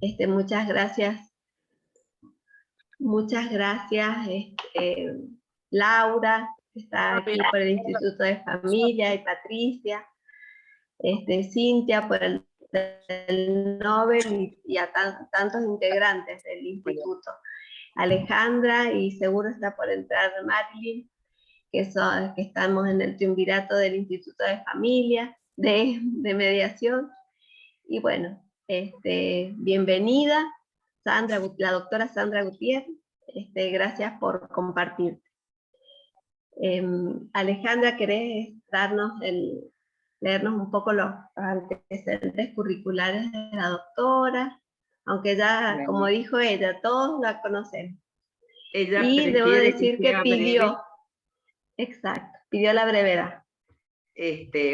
Muchas gracias, Laura, que está aquí por el Instituto de Familia, y Patricia, Cintia por el Nobel, y a tantos integrantes del instituto. Alejandra, y seguro está por entrar Marilyn, que estamos en el triunvirato del Instituto de Familia, de Mediación. Y bueno, bienvenida, Sandra, la doctora Sandra Gutiérrez, gracias por compartir. Alejandra, ¿querés leernos un poco los antecedentes curriculares de la doctora? Aunque ya, como dijo ella, todos la conocemos. Y debo decir que pidió, exacto, pidió la brevedad.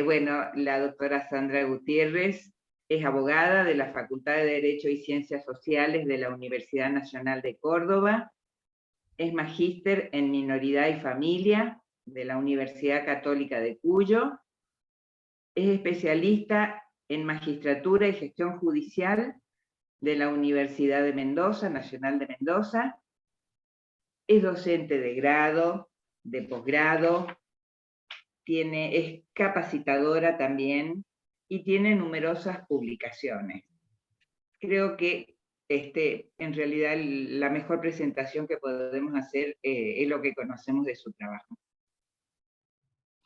Bueno, la doctora Sandra Gutiérrez es abogada de la Facultad de Derecho y Ciencias Sociales de la Universidad Nacional de Córdoba, es magíster en Minoridad y Familia de la Universidad Católica de Cuyo, es especialista en Magistratura y Gestión Judicial de la Universidad de Mendoza, Nacional de Mendoza, es docente de grado, de posgrado, es capacitadora también y tiene numerosas publicaciones. Creo que en realidad la mejor presentación que podemos hacer es lo que conocemos de su trabajo.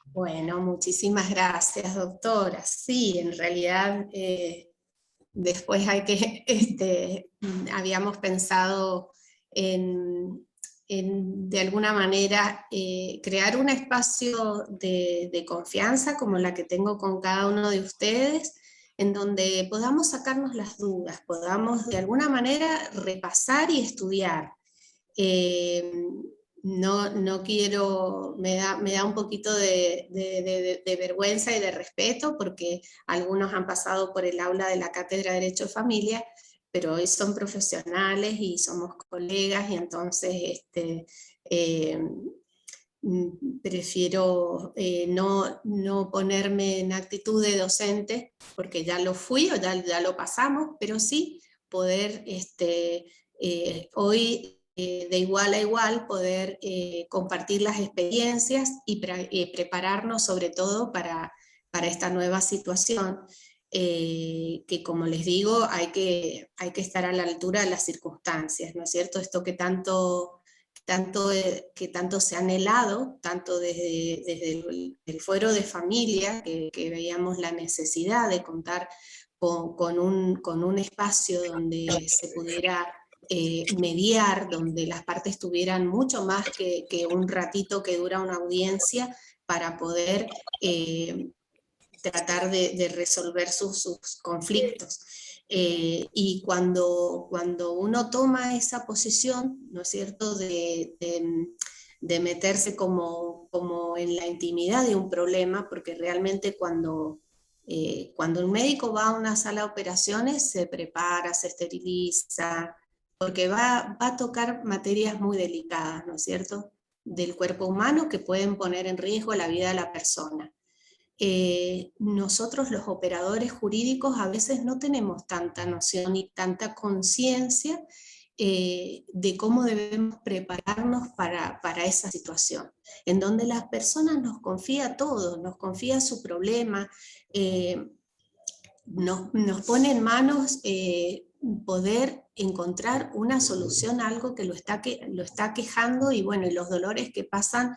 Bueno, muchísimas gracias, doctora. Sí, en realidad después hay que, habíamos pensado en de alguna manera crear un espacio de confianza como la que tengo con cada uno de ustedes, en donde podamos sacarnos las dudas, podamos de alguna manera repasar y estudiar. No quiero, me da un poquito de vergüenza y de respeto, porque algunos han pasado por el aula de la Cátedra de Derecho de Familia, pero hoy son profesionales y somos colegas, y entonces prefiero no ponerme en actitud de docente, porque ya lo fui o ya lo pasamos, pero sí poder hoy de igual a igual poder compartir las experiencias y prepararnos sobre todo para esta nueva situación, que como les digo hay que estar a la altura de las circunstancias, ¿no es cierto? Esto que tanto se ha anhelado, tanto desde el fuero de familia, que veíamos la necesidad de contar con un espacio donde se pudiera mediar, donde las partes tuvieran mucho más que un ratito que dura una audiencia para poder tratar de resolver sus conflictos. Y cuando uno toma esa posición, ¿no es cierto?, de meterse como en la intimidad de un problema, porque realmente cuando un médico va a una sala de operaciones se prepara, se esteriliza, porque va a tocar materias muy delicadas, ¿no es cierto?, del cuerpo humano, que pueden poner en riesgo la vida de la persona. Nosotros los operadores jurídicos a veces no tenemos tanta noción y tanta conciencia de cómo debemos prepararnos para esa situación, en donde la persona nos confía todo, nos confía su problema, nos pone en manos poder encontrar una solución a algo que lo está quejando, y bueno, y los dolores que pasan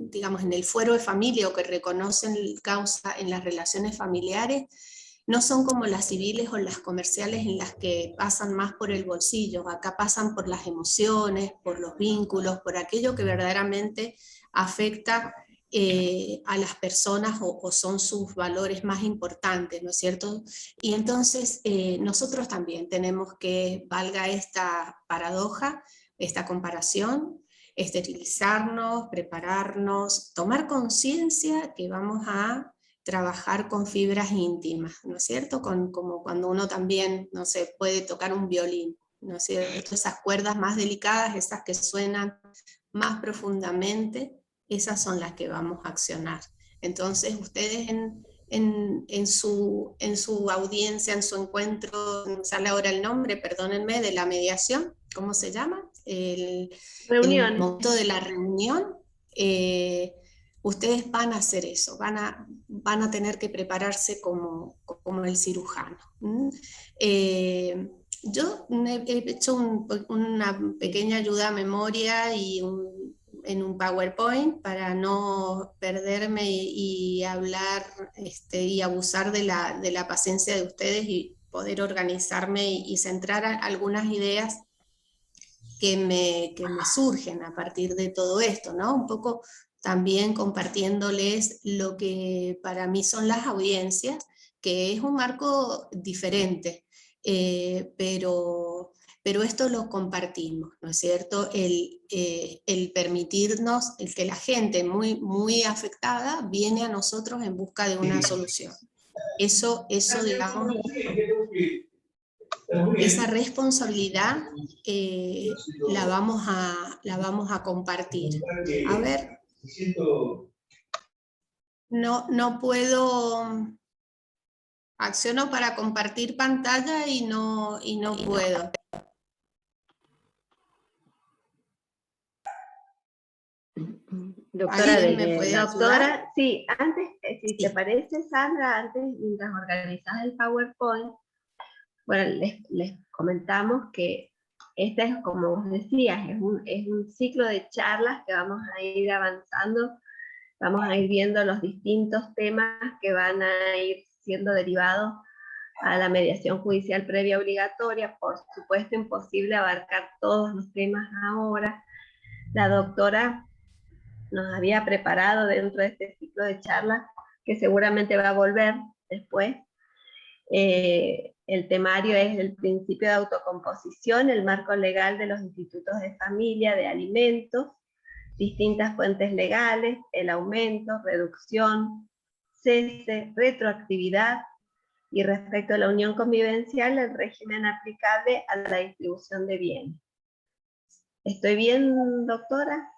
digamos, en el fuero de familia, o que reconocen causa en las relaciones familiares, no son como las civiles o las comerciales, en las que pasan más por el bolsillo. Acá pasan por las emociones, por los vínculos, por aquello que verdaderamente afecta a las personas o son sus valores más importantes, ¿no es cierto? Y entonces nosotros también tenemos que, valga esta paradoja, esta comparación, esterilizarnos, prepararnos, tomar conciencia que vamos a trabajar con fibras íntimas, ¿no es cierto? Como cuando uno también, no sé, puede tocar un violín, ¿no es cierto? Esas cuerdas más delicadas, esas que suenan más profundamente, esas son las que vamos a accionar. Entonces ustedes en su audiencia, en su encuentro, no sale ahora el nombre, perdónenme, de la mediación, ¿cómo se llama? El momento de la reunión, ustedes van a hacer eso, van a tener que prepararse como el cirujano. Yo he hecho una pequeña ayuda a memoria y en un PowerPoint para no perderme y hablar y abusar de la paciencia de ustedes y poder organizarme y centrar algunas ideas que me surgen a partir de todo esto, ¿no? Un poco también compartiéndoles lo que para mí son las audiencias, que es un marco diferente, pero esto lo compartimos, ¿no es cierto? El permitirnos, el que la gente muy, muy afectada viene a nosotros en busca de una solución. Eso digamos, esa responsabilidad la vamos a compartir. A ver, no puedo, acciono para compartir pantalla y no puedo. Doctora, ¿me puede ayudar? Sí, antes, si Sí. te parece, Sandra, antes, mientras organizas el PowerPoint, bueno, les comentamos que este es, como vos decías, es un ciclo de charlas que vamos a ir avanzando, vamos a ir viendo los distintos temas que van a ir siendo derivados a la mediación judicial previa obligatoria. Por supuesto, imposible abarcar todos los temas ahora. La doctora nos había preparado dentro de este ciclo de charlas, que seguramente va a volver después. El temario es el principio de autocomposición, el marco legal de los institutos de familia, de alimentos, distintas fuentes legales, el aumento, reducción, cese, retroactividad, y respecto a la unión convivencial, el régimen aplicable a la distribución de bienes. ¿Estoy bien, doctora?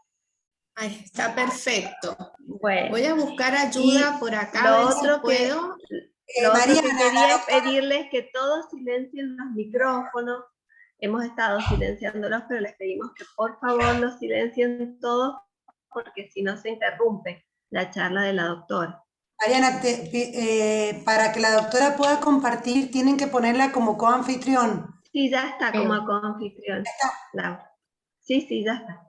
Ay, está perfecto. Bueno, voy a buscar ayuda por acá, lo a ver otro si puedo. Lo otro que quería es pedirles que todos silencien los micrófonos. Hemos estado silenciándolos, pero les pedimos que por favor los silencien todos, porque si no se interrumpe la charla de la doctora. Mariana, para que la doctora pueda compartir, tienen que ponerla como coanfitrión. Sí, ya está como coanfitrión, Laura. Sí, ya está.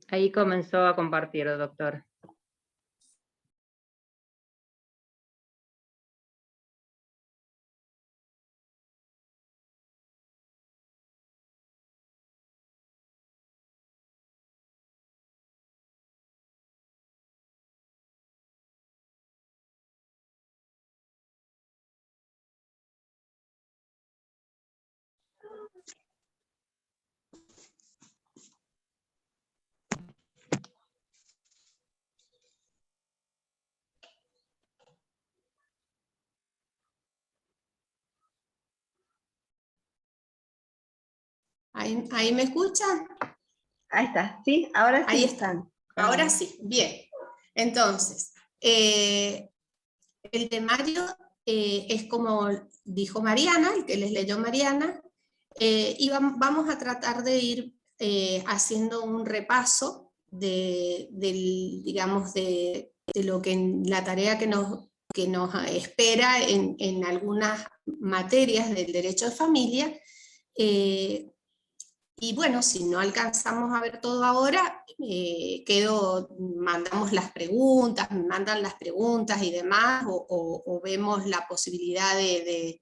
Ahí comenzó a compartir, doctor. ¿Ahí me escuchan? Ahí está, ¿sí? Ahora sí. Ahí están. Ahora sí, bien. Entonces, el temario es como dijo Mariana, el que les leyó Mariana, y vamos a tratar de ir haciendo un repaso digamos, de lo que la tarea que nos espera en algunas materias del derecho de familia. Y bueno, si no alcanzamos a ver todo ahora, mandamos las preguntas, mandan las preguntas y demás, o vemos la posibilidad de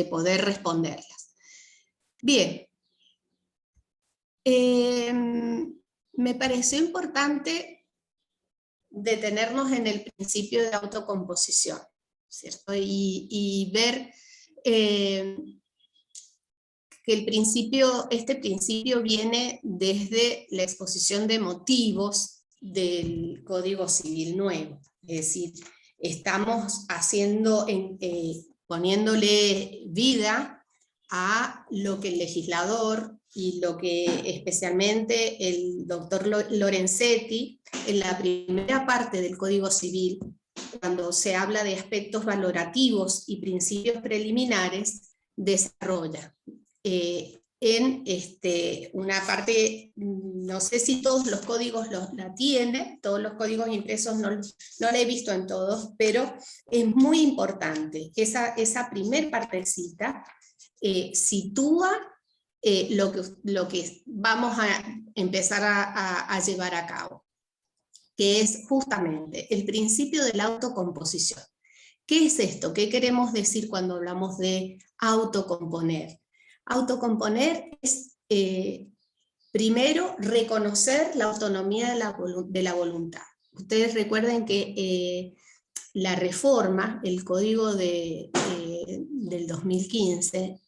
poder responderlas. Bien. Me pareció importante detenernos en el principio de autocomposición, ¿cierto? Y ver que este principio viene desde la exposición de motivos del Código Civil nuevo. Es decir, estamos poniéndole vida a lo que el legislador y lo que especialmente el doctor Lorenzetti, en la primera parte del Código Civil, cuando se habla de aspectos valorativos y principios preliminares, desarrolla. En una parte, no sé si todos los códigos la tienen, todos los códigos impresos no la he visto en todos, pero es muy importante. Esa primer partecita sitúa lo que vamos a empezar a llevar a cabo, que es justamente el principio de la autocomposición. ¿Qué es esto? ¿Qué queremos decir cuando hablamos de autocomponer? Autocomponer es, primero, reconocer la autonomía de la voluntad. Ustedes recuerden que la reforma, el código del 2015,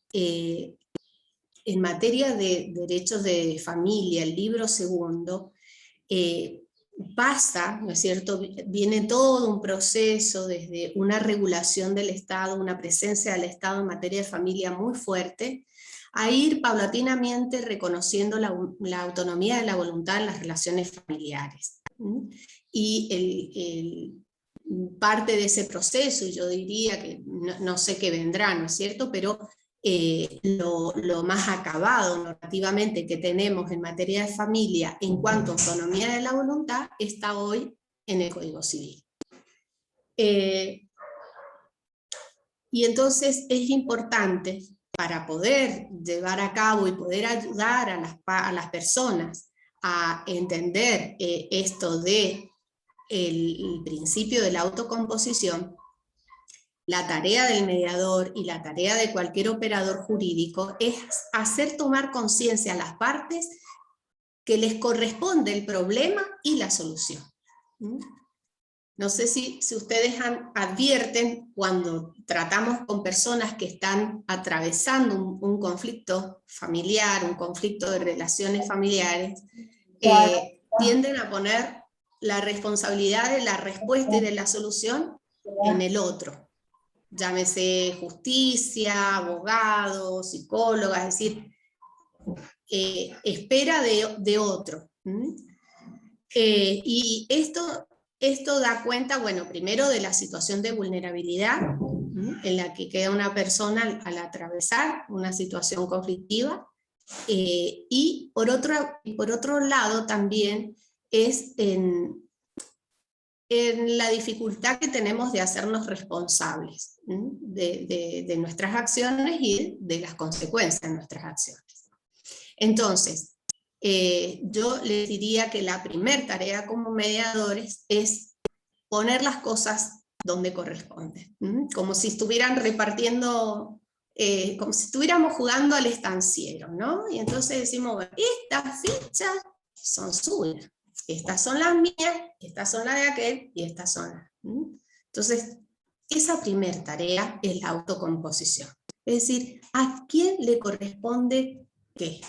en materia de derechos de familia, el libro segundo, pasa, ¿no es cierto? Viene todo un proceso desde una regulación del Estado, una presencia del Estado en materia de familia muy fuerte, a ir paulatinamente reconociendo la autonomía de la voluntad en las relaciones familiares. Y parte de ese proceso, y yo diría que no sé qué vendrá, ¿no es cierto?, pero lo más acabado normativamente que tenemos en materia de familia en cuanto a autonomía de la voluntad está hoy en el Código Civil. Y entonces es importante, para poder llevar a cabo y poder ayudar a las personas a entender esto de el principio de la autocomposición, la tarea del mediador y la tarea de cualquier operador jurídico es hacer tomar conciencia a las partes que les corresponde el problema y la solución. No sé si ustedes advierten cuando tratamos con personas que están atravesando un conflicto familiar, un conflicto de relaciones familiares, tienden a poner la responsabilidad de la respuesta y de la solución en el otro. Llámese justicia, abogado, psicóloga, es decir, espera de otro. Y esto da cuenta, bueno, primero de la situación de vulnerabilidad en la que queda una persona al atravesar una situación conflictiva, y por otro lado también es en la dificultad que tenemos de hacernos responsables de nuestras acciones y de las consecuencias de nuestras acciones. Entonces, yo les diría que la primera tarea como mediadores es poner las cosas donde corresponden, como si estuvieran repartiendo, como si estuviéramos jugando al estanciero, ¿no? Y entonces decimos, bueno, estas fichas son suyas, estas son las mías, estas son las de aquel y estas son las. Entonces, esa primera tarea es la autocomposición. Es decir, ¿a quién le corresponde qué?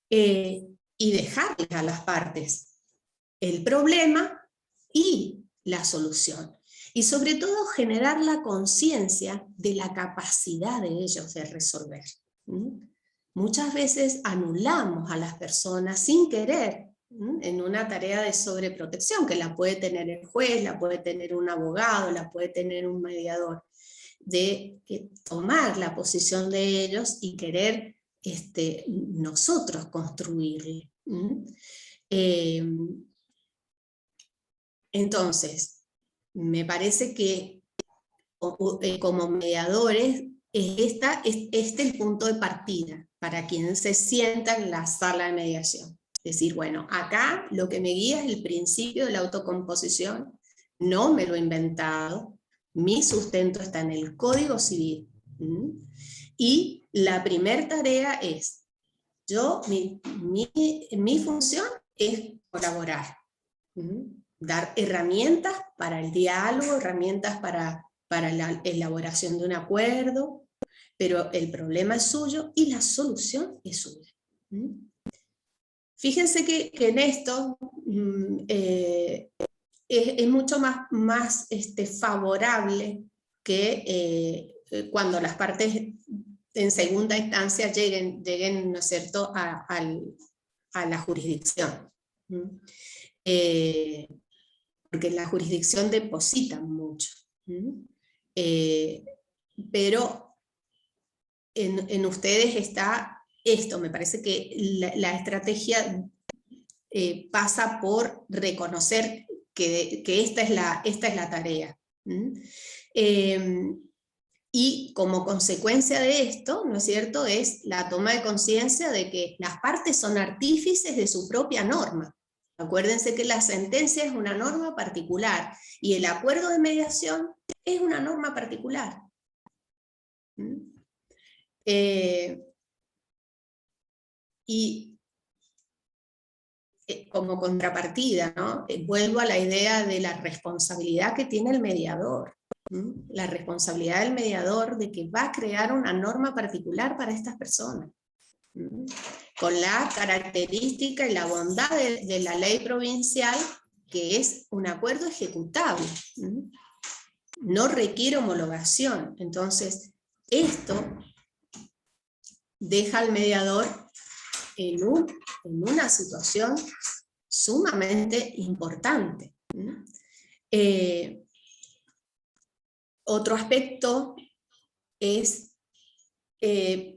Y dejarles a las partes el problema y la solución. Y sobre todo generar la conciencia de la capacidad de ellos de resolver. Muchas veces anulamos a las personas sin querer en una tarea de sobreprotección, que la puede tener el juez, la puede tener un abogado, la puede tener un mediador, de tomar la posición de ellos y querer nosotros construirle. Entonces, me parece que como mediadores es el punto de partida para quien se sienta en la sala de mediación. Es decir, bueno, acá lo que me guía es el principio de la autocomposición, no me lo he inventado, mi sustento está en el Código Civil. Y la primera tarea es, mi función es colaborar, dar herramientas para el diálogo, herramientas para la elaboración de un acuerdo, pero el problema es suyo y la solución es suya. Fíjense que en esto es mucho más favorable que cuando las partes en segunda instancia lleguen ¿no es cierto?, a la jurisdicción. Porque en la jurisdicción depositan mucho. Pero en ustedes está esto, me parece que la estrategia pasa por reconocer que esta es la tarea. Y como consecuencia de esto, ¿no es cierto?, es la toma de conciencia de que las partes son artífices de su propia norma. Acuérdense que la sentencia es una norma particular y el acuerdo de mediación es una norma particular. Y como contrapartida, ¿no?, vuelvo a la idea de la responsabilidad que tiene el mediador. La responsabilidad del mediador de que va a crear una norma particular para estas personas, con la característica y la bondad de la ley provincial, que es un acuerdo ejecutable, no requiere homologación. Entonces, esto deja al mediador en una situación sumamente importante. Otro aspecto es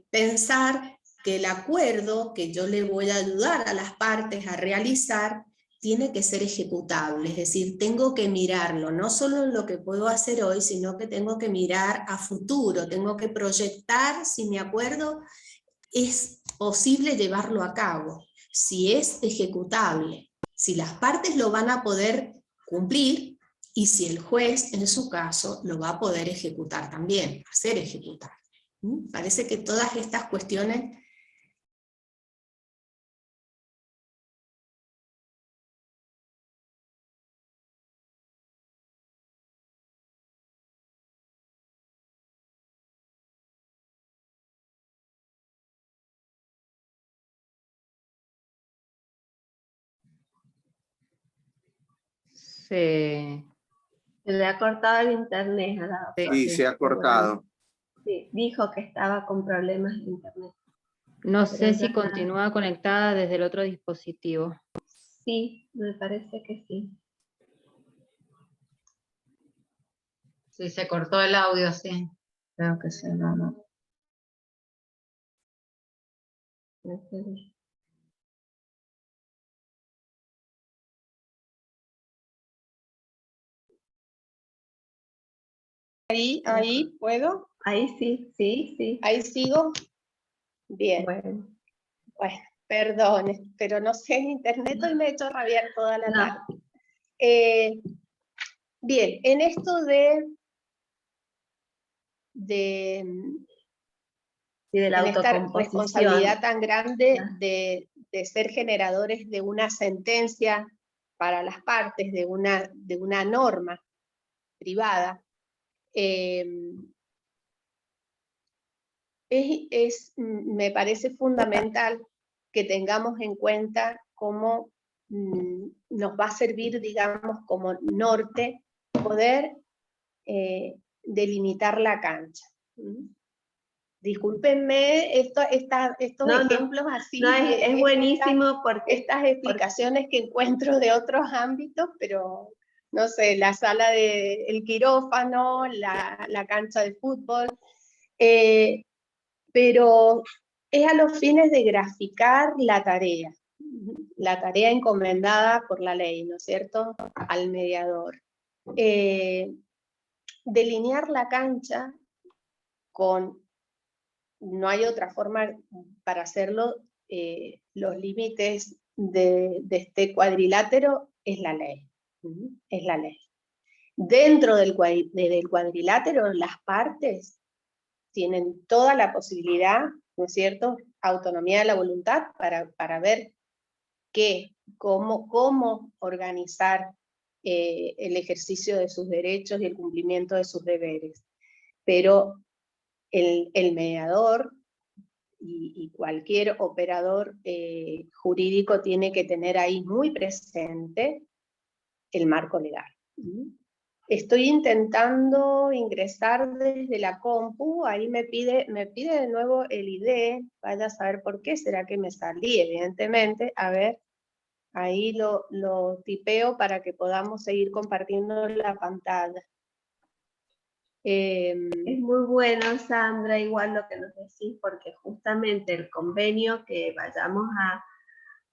pensar que el acuerdo que yo le voy a ayudar a las partes a realizar tiene que ser ejecutable, es decir, tengo que mirarlo, no solo en lo que puedo hacer hoy, sino que tengo que mirar a futuro, tengo que proyectar si mi acuerdo es posible llevarlo a cabo, si es ejecutable, si las partes lo van a poder cumplir, y si el juez, en su caso, lo va a poder ejecutar también, hacer ejecutar. Parece que todas estas cuestiones Se le ha cortado el internet a la doctora. Sí, se ha cortado. Sí, dijo que estaba con problemas de internet. No sé ya si está. continúa conectada desde el otro dispositivo. Sí, me parece que sí. Sí, se cortó el audio, sí. Creo que sí, no. Ahí puedo. Ahí sí. Ahí sigo. Bien. Bueno. Bueno, perdone, pero no sé, en internet hoy me he hecho rabiar toda la tarde. Bien, en esto de la esta autocomposición, responsabilidad tan grande de ser generadores de una sentencia para las partes, de una norma privada, me parece fundamental que tengamos en cuenta cómo nos va a servir, digamos, como norte, poder delimitar la cancha. Discúlpenme estos ejemplos así. No, es buenísimo porque estas explicaciones que encuentro de otros ámbitos, pero no sé, la sala el quirófano, la cancha de fútbol, pero es a los fines de graficar la tarea encomendada por la ley, ¿no es cierto?, al mediador. Delinear la cancha no hay otra forma para hacerlo, los límites de este cuadrilátero es la ley, es la ley. Dentro del cuadrilátero, las partes tienen toda la posibilidad, ¿no es cierto?, autonomía de la voluntad para ver cómo organizar el ejercicio de sus derechos y el cumplimiento de sus deberes. Pero el mediador y cualquier operador jurídico tiene que tener ahí muy presente el marco legal. Estoy intentando ingresar desde la compu, ahí me pide de nuevo el ID, vaya a saber por qué, será que me salí evidentemente, a ver, ahí lo tipeo para que podamos seguir compartiendo la pantalla. Es muy bueno, Sandra, igual lo que nos decís, porque justamente el convenio que vayamos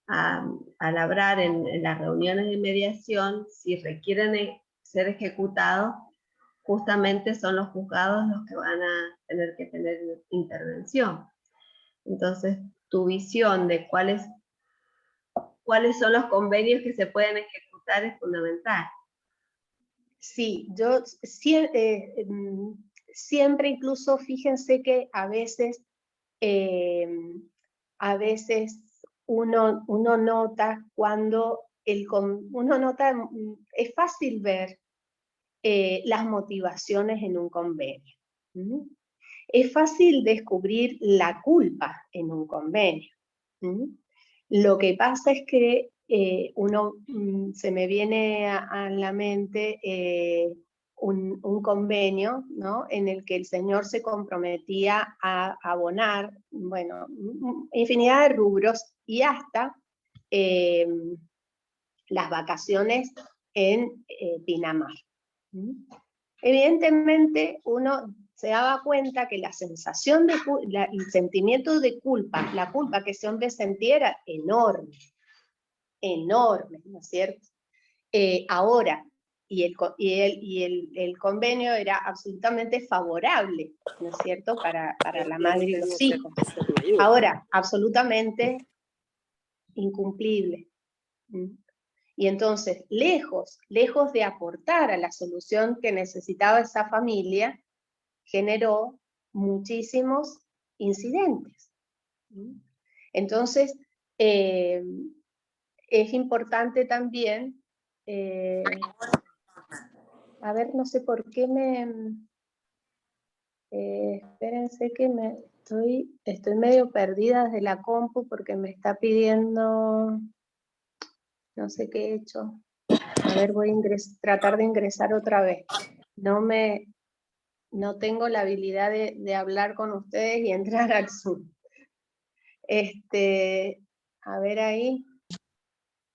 a labrar en las reuniones de mediación, si requieren ser ejecutados, justamente son los juzgados los que van a tener que tener intervención. Entonces, tu visión de cuáles son los convenios que se pueden ejecutar es fundamental. Sí, yo siempre incluso, fíjense que a veces uno nota cuando es fácil ver las motivaciones en un convenio. Es fácil descubrir la culpa en un convenio. Lo que pasa es que se me viene a la mente un convenio, ¿no?, en el que el señor se comprometía a abonar, bueno, infinidad de rubros y hasta las vacaciones en Pinamar. Evidentemente uno se daba cuenta que la sensación de el sentimiento de culpa, la culpa que ese hombre sentía era enorme, enorme, ¿no es cierto? Ahora, el convenio era absolutamente favorable, ¿no es cierto?, para la madre y los hijos. Ahora, absolutamente incumplible. Y entonces, lejos de aportar a la solución que necesitaba esa familia, generó muchísimos incidentes. Entonces, es importante también, a ver, no sé por qué espérense que estoy medio perdida desde la compu porque me está pidiendo, no sé qué he hecho. A ver, voy a tratar de ingresar otra vez. No tengo la habilidad de hablar con ustedes y entrar al Zoom. A ver ahí.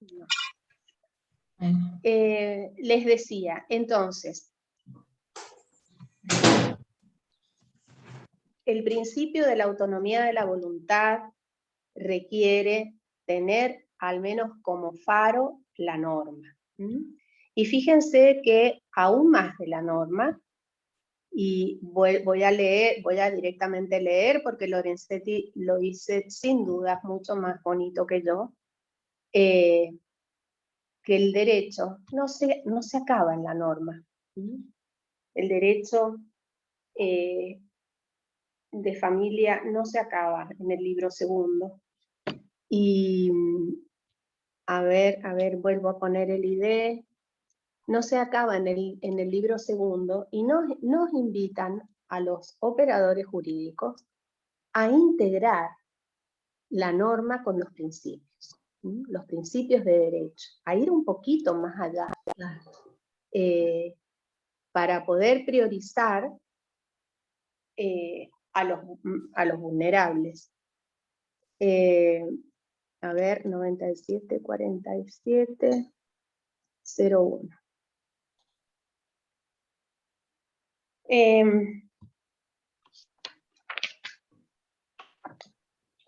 No. Les decía, entonces, el principio de la autonomía de la voluntad requiere tener al menos como faro la norma. Y fíjense que aún más de la norma, y voy a directamente leer porque Lorenzetti lo dice sin duda mucho más bonito que yo, que el derecho no se acaba en la norma. El derecho de familia no se acaba en el libro segundo. Y a ver, vuelvo a poner el ID. No se acaba en el libro segundo y nos invitan a los operadores jurídicos a integrar la norma con los principios de derecho, a ir un poquito más allá, para poder priorizar a los vulnerables. A ver, 974701.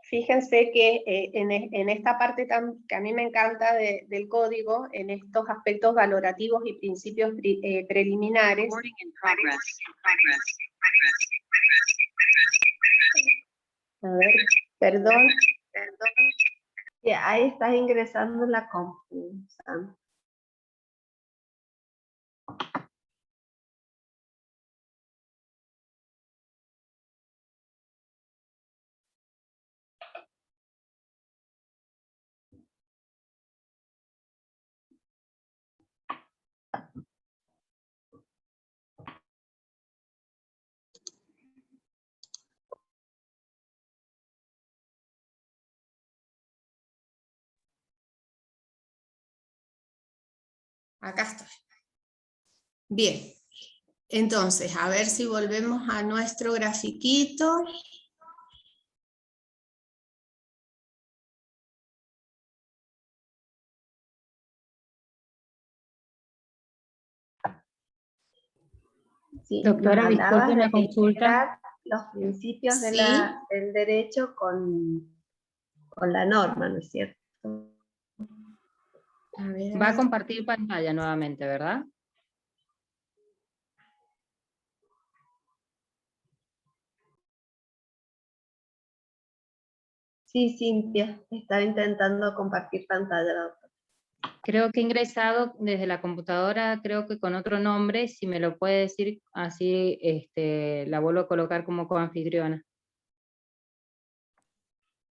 Fíjense que en esta parte que a mí me encanta del código, en estos aspectos valorativos y principios preliminares, a ver, perdón. Ahí estás ingresando la compu, Sandra. Acá estoy. Bien. Entonces, a ver si volvemos a nuestro grafiquito. Sí, Doctora, nos hablabas disculpe de una consulta. integrar los principios de Sí. del derecho con la norma, ¿no es cierto? A ver, Va a compartir pantalla nuevamente, ¿verdad? Sí, Cintia, estaba intentando compartir pantalla, doctora. Creo que he ingresado desde la computadora, creo que con otro nombre, si me lo puede decir, así la vuelvo a colocar como coanfitriona.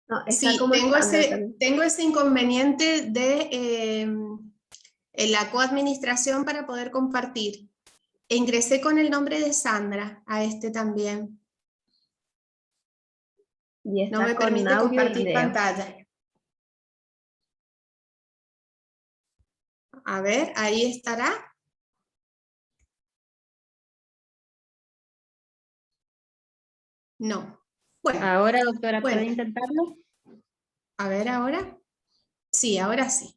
No, está sí, como Sandra también. tengo ese inconveniente de en la coadministración para poder compartir. Ingresé con el nombre de Sandra a este también. Y está No me con permite audio y compartir video. pantalla. A ver, ahí estará. No. Bueno, Ahora, doctora, ¿puede bueno. intentarlo? A ver ahora. Sí, ahora sí.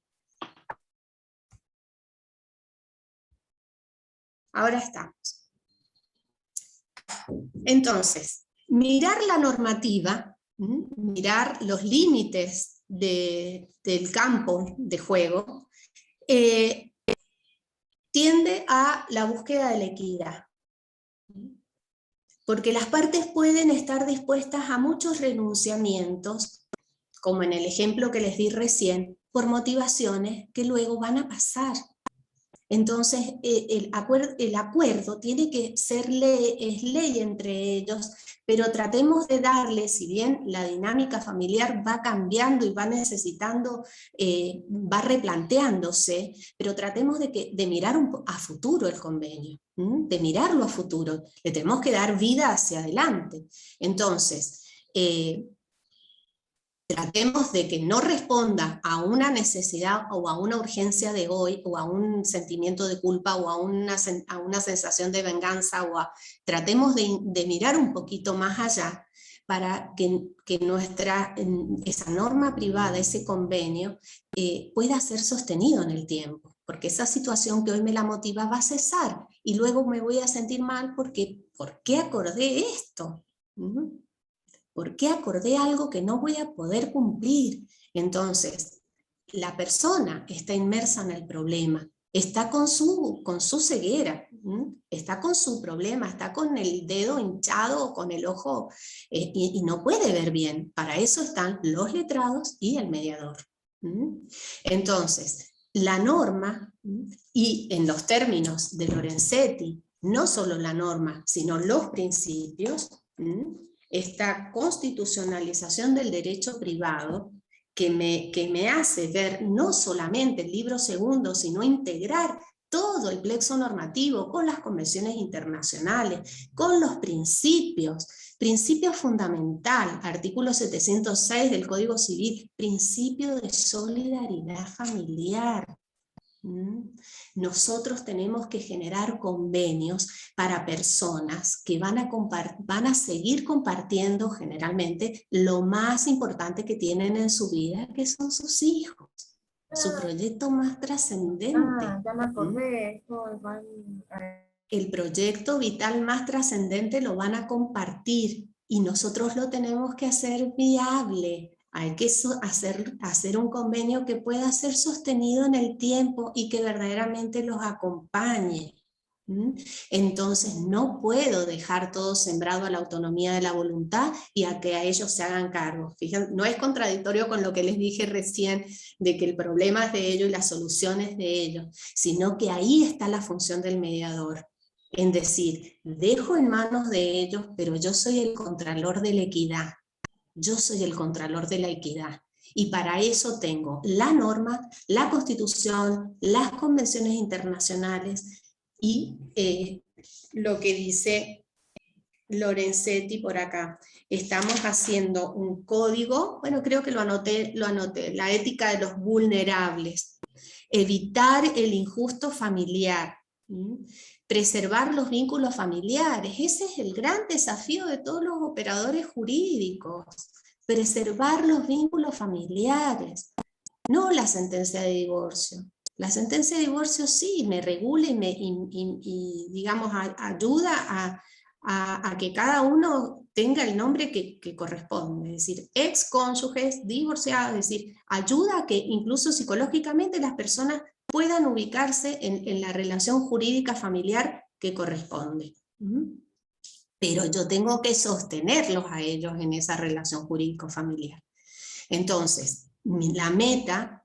Ahora estamos. Entonces, mirar la normativa, mirar los límites del campo de juego, tiende a la búsqueda de la equidad. Porque las partes pueden estar dispuestas a muchos renunciamientos, como en el ejemplo que les di recién, por motivaciones que luego van a pasar. Entonces, el acuerdo tiene que ser ley entre ellos, pero tratemos de darle, si bien la dinámica familiar va cambiando y va necesitando, va replanteándose, pero tratemos de mirar a futuro el convenio, de mirarlo a futuro. Le tenemos que dar vida hacia adelante. Entonces, tratemos de que no responda a una necesidad o a una urgencia de hoy, o a un sentimiento de culpa, o a una sensación de venganza, tratemos de mirar un poquito más allá para que esa norma privada, ese convenio, pueda ser sostenido en el tiempo, porque esa situación que hoy me la motiva va a cesar, y luego me voy a sentir mal porque ¿por qué acordé esto? ¿Por qué acordé algo que no voy a poder cumplir? Entonces, la persona está inmersa en el problema, está con su ceguera, está con su problema, está con el dedo hinchado o con el ojo y no puede ver bien. Para eso están los letrados y el mediador. Entonces, la norma, y en los términos de Lorenzetti, no solo la norma, sino los principios, esta constitucionalización del derecho privado que me hace ver no solamente el libro segundo, sino integrar todo el plexo normativo con las convenciones internacionales, con los principios fundamental, artículo 706 del Código Civil, principio de solidaridad familiar. Nosotros tenemos que generar convenios para personas que van a seguir compartiendo generalmente lo más importante que tienen en su vida, que son sus hijos, su proyecto más trascendente. Ya me acordé, El proyecto vital más trascendente lo van a compartir y nosotros lo tenemos que hacer viable. Hay que hacer un convenio que pueda ser sostenido en el tiempo y que verdaderamente los acompañe. Entonces no puedo dejar todo sembrado a la autonomía de la voluntad y a que a ellos se hagan cargo. Fíjense, no es contradictorio con lo que les dije recién de que el problema es de ellos y las soluciones de ellos, sino que ahí está la función del mediador. En decir, dejo en manos de ellos, pero yo soy el contralor de la equidad. Yo soy el contralor de la equidad. Y para eso tengo la norma, la Constitución, las convenciones internacionales y lo que dice Lorenzetti por acá. Estamos haciendo un código, bueno, creo que lo anoté, la ética de los vulnerables. evitar el injusto familiar, preservar los vínculos familiares. Ese es el gran desafío de todos los operadores jurídicos, preservar los vínculos familiares, no la sentencia de divorcio. La sentencia de divorcio sí me regula y digamos, ayuda a que cada uno tenga el nombre que corresponde, es decir, excónyuges, divorciados, es decir, ayuda a que incluso psicológicamente las personas puedan ubicarse en la relación jurídica familiar que corresponde. Pero yo tengo que sostenerlos a ellos en esa relación jurídico-familiar. Entonces, la meta,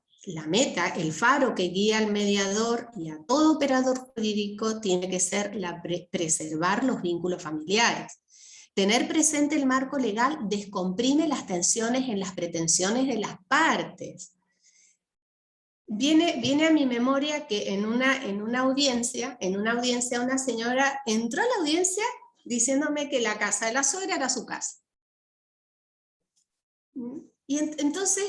el faro que guía al mediador y a todo operador jurídico tiene que ser preservar los vínculos familiares. Tener presente el marco legal descomprime las tensiones en las pretensiones de las partes. Viene a mi memoria que en una audiencia una señora entró a la audiencia diciéndome que la casa de la suegra era su casa. Y entonces,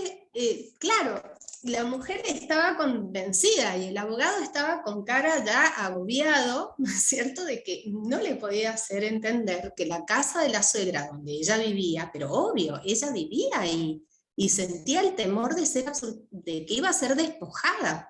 claro, la mujer estaba convencida y el abogado estaba con cara ya agobiado, ¿no es cierto?, de que no le podía hacer entender que la casa de la suegra donde ella vivía, pero obvio, ella vivía ahí, y sentía el temor de que iba a ser despojada,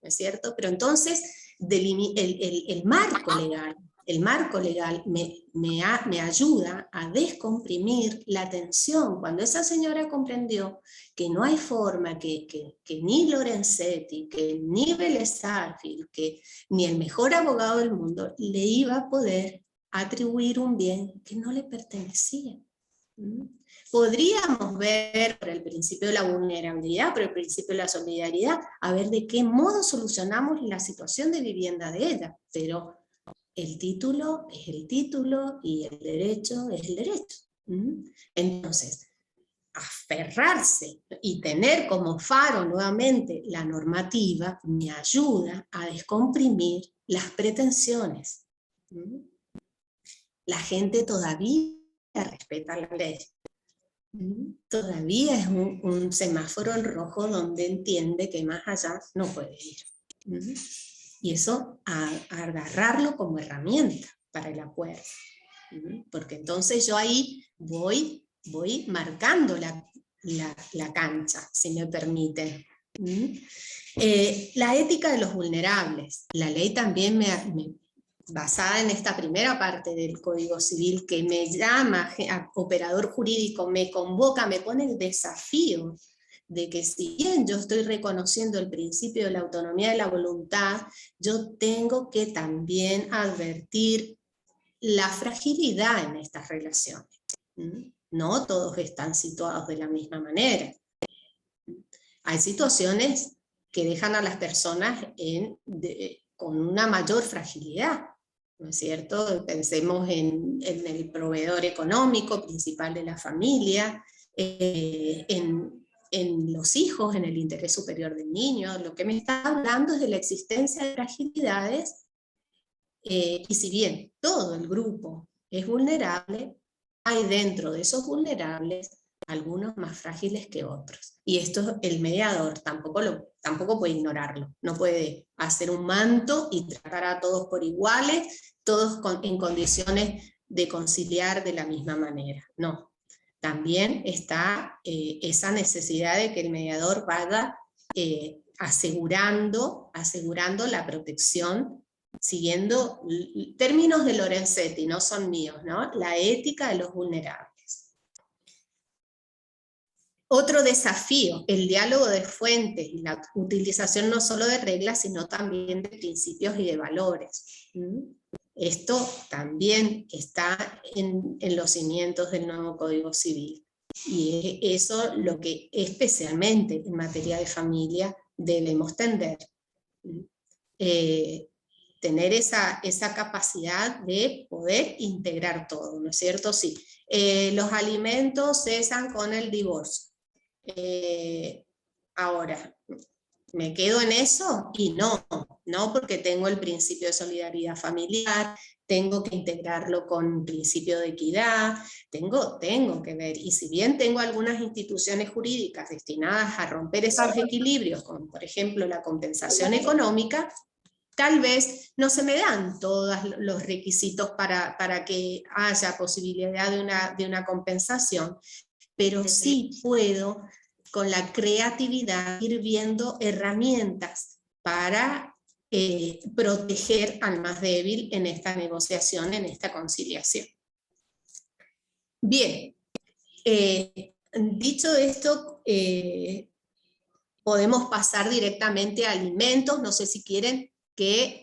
¿no es cierto? Pero entonces el marco legal me ayuda a descomprimir la tensión. Cuando esa señora comprendió que no hay forma que ni Lorenzetti, que ni Vélez Sarsfield, que ni el mejor abogado del mundo le iba a poder atribuir un bien que no le pertenecía. Podríamos ver por el principio de la vulnerabilidad, por el principio de la solidaridad, a ver de qué modo solucionamos la situación de vivienda de ella, pero el título es el título y el derecho es el derecho. Entonces, aferrarse y tener como faro nuevamente la normativa me ayuda a descomprimir las pretensiones. La gente todavía respeta la ley. Todavía es un semáforo en rojo donde entiende que más allá no puede ir. Y eso a agarrarlo como herramienta para el acuerdo. Porque entonces yo ahí voy marcando la cancha, si me permiten. La ética de los vulnerables. La ley también basada en esta primera parte del Código Civil, que me llama a operador jurídico, me convoca, me pone el desafío de que si bien yo estoy reconociendo el principio de la autonomía de la voluntad, yo tengo que también advertir la fragilidad en estas relaciones. No todos están situados de la misma manera. Hay situaciones que dejan a las personas con una mayor fragilidad, ¿no es cierto? Pensemos en el proveedor económico principal de la familia, en los hijos, en el interés superior del niño. Lo que me está hablando es de la existencia de fragilidades, y si bien todo el grupo es vulnerable, hay dentro de esos vulnerables algunos más frágiles que otros. Y esto el mediador tampoco puede ignorarlo, no puede hacer un manto y tratar a todos por iguales, todos en condiciones de conciliar de la misma manera. No, también está esa necesidad de que el mediador vaya asegurando la protección, siguiendo términos de Lorenzetti, no son míos, ¿no? La ética de los vulnerables. Otro desafío, el diálogo de fuentes y la utilización no solo de reglas, sino también de principios y de valores. Esto también está en los cimientos del nuevo Código Civil. Y eso lo que especialmente en materia de familia debemos tender. Tener esa capacidad de poder integrar todo, ¿no es cierto? Sí. Los alimentos cesan con el divorcio. Ahora, ¿Me quedo en eso? Y no, porque tengo el principio de solidaridad familiar, tengo que integrarlo con principio de equidad, tengo que ver, y si bien tengo algunas instituciones jurídicas destinadas a romper esos equilibrios, como por ejemplo la compensación económica, tal vez no se me dan todos los requisitos para que haya posibilidad de una compensación, pero sí puedo, con la creatividad, ir viendo herramientas para proteger al más débil en esta negociación, en esta conciliación. Bien, dicho esto, podemos pasar directamente a alimentos. No sé si quieren que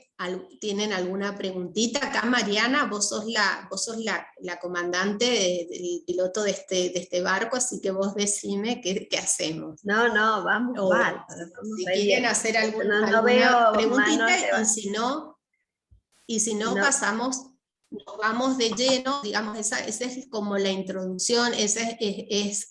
tienen alguna preguntita. Acá Mariana, vos sos la comandante del piloto de este barco, así que vos decime qué hacemos. No, vamos mal. Si quieren hacer alguna preguntita, y si no pasamos, nos vamos de lleno, digamos, esa es como la introducción, ese es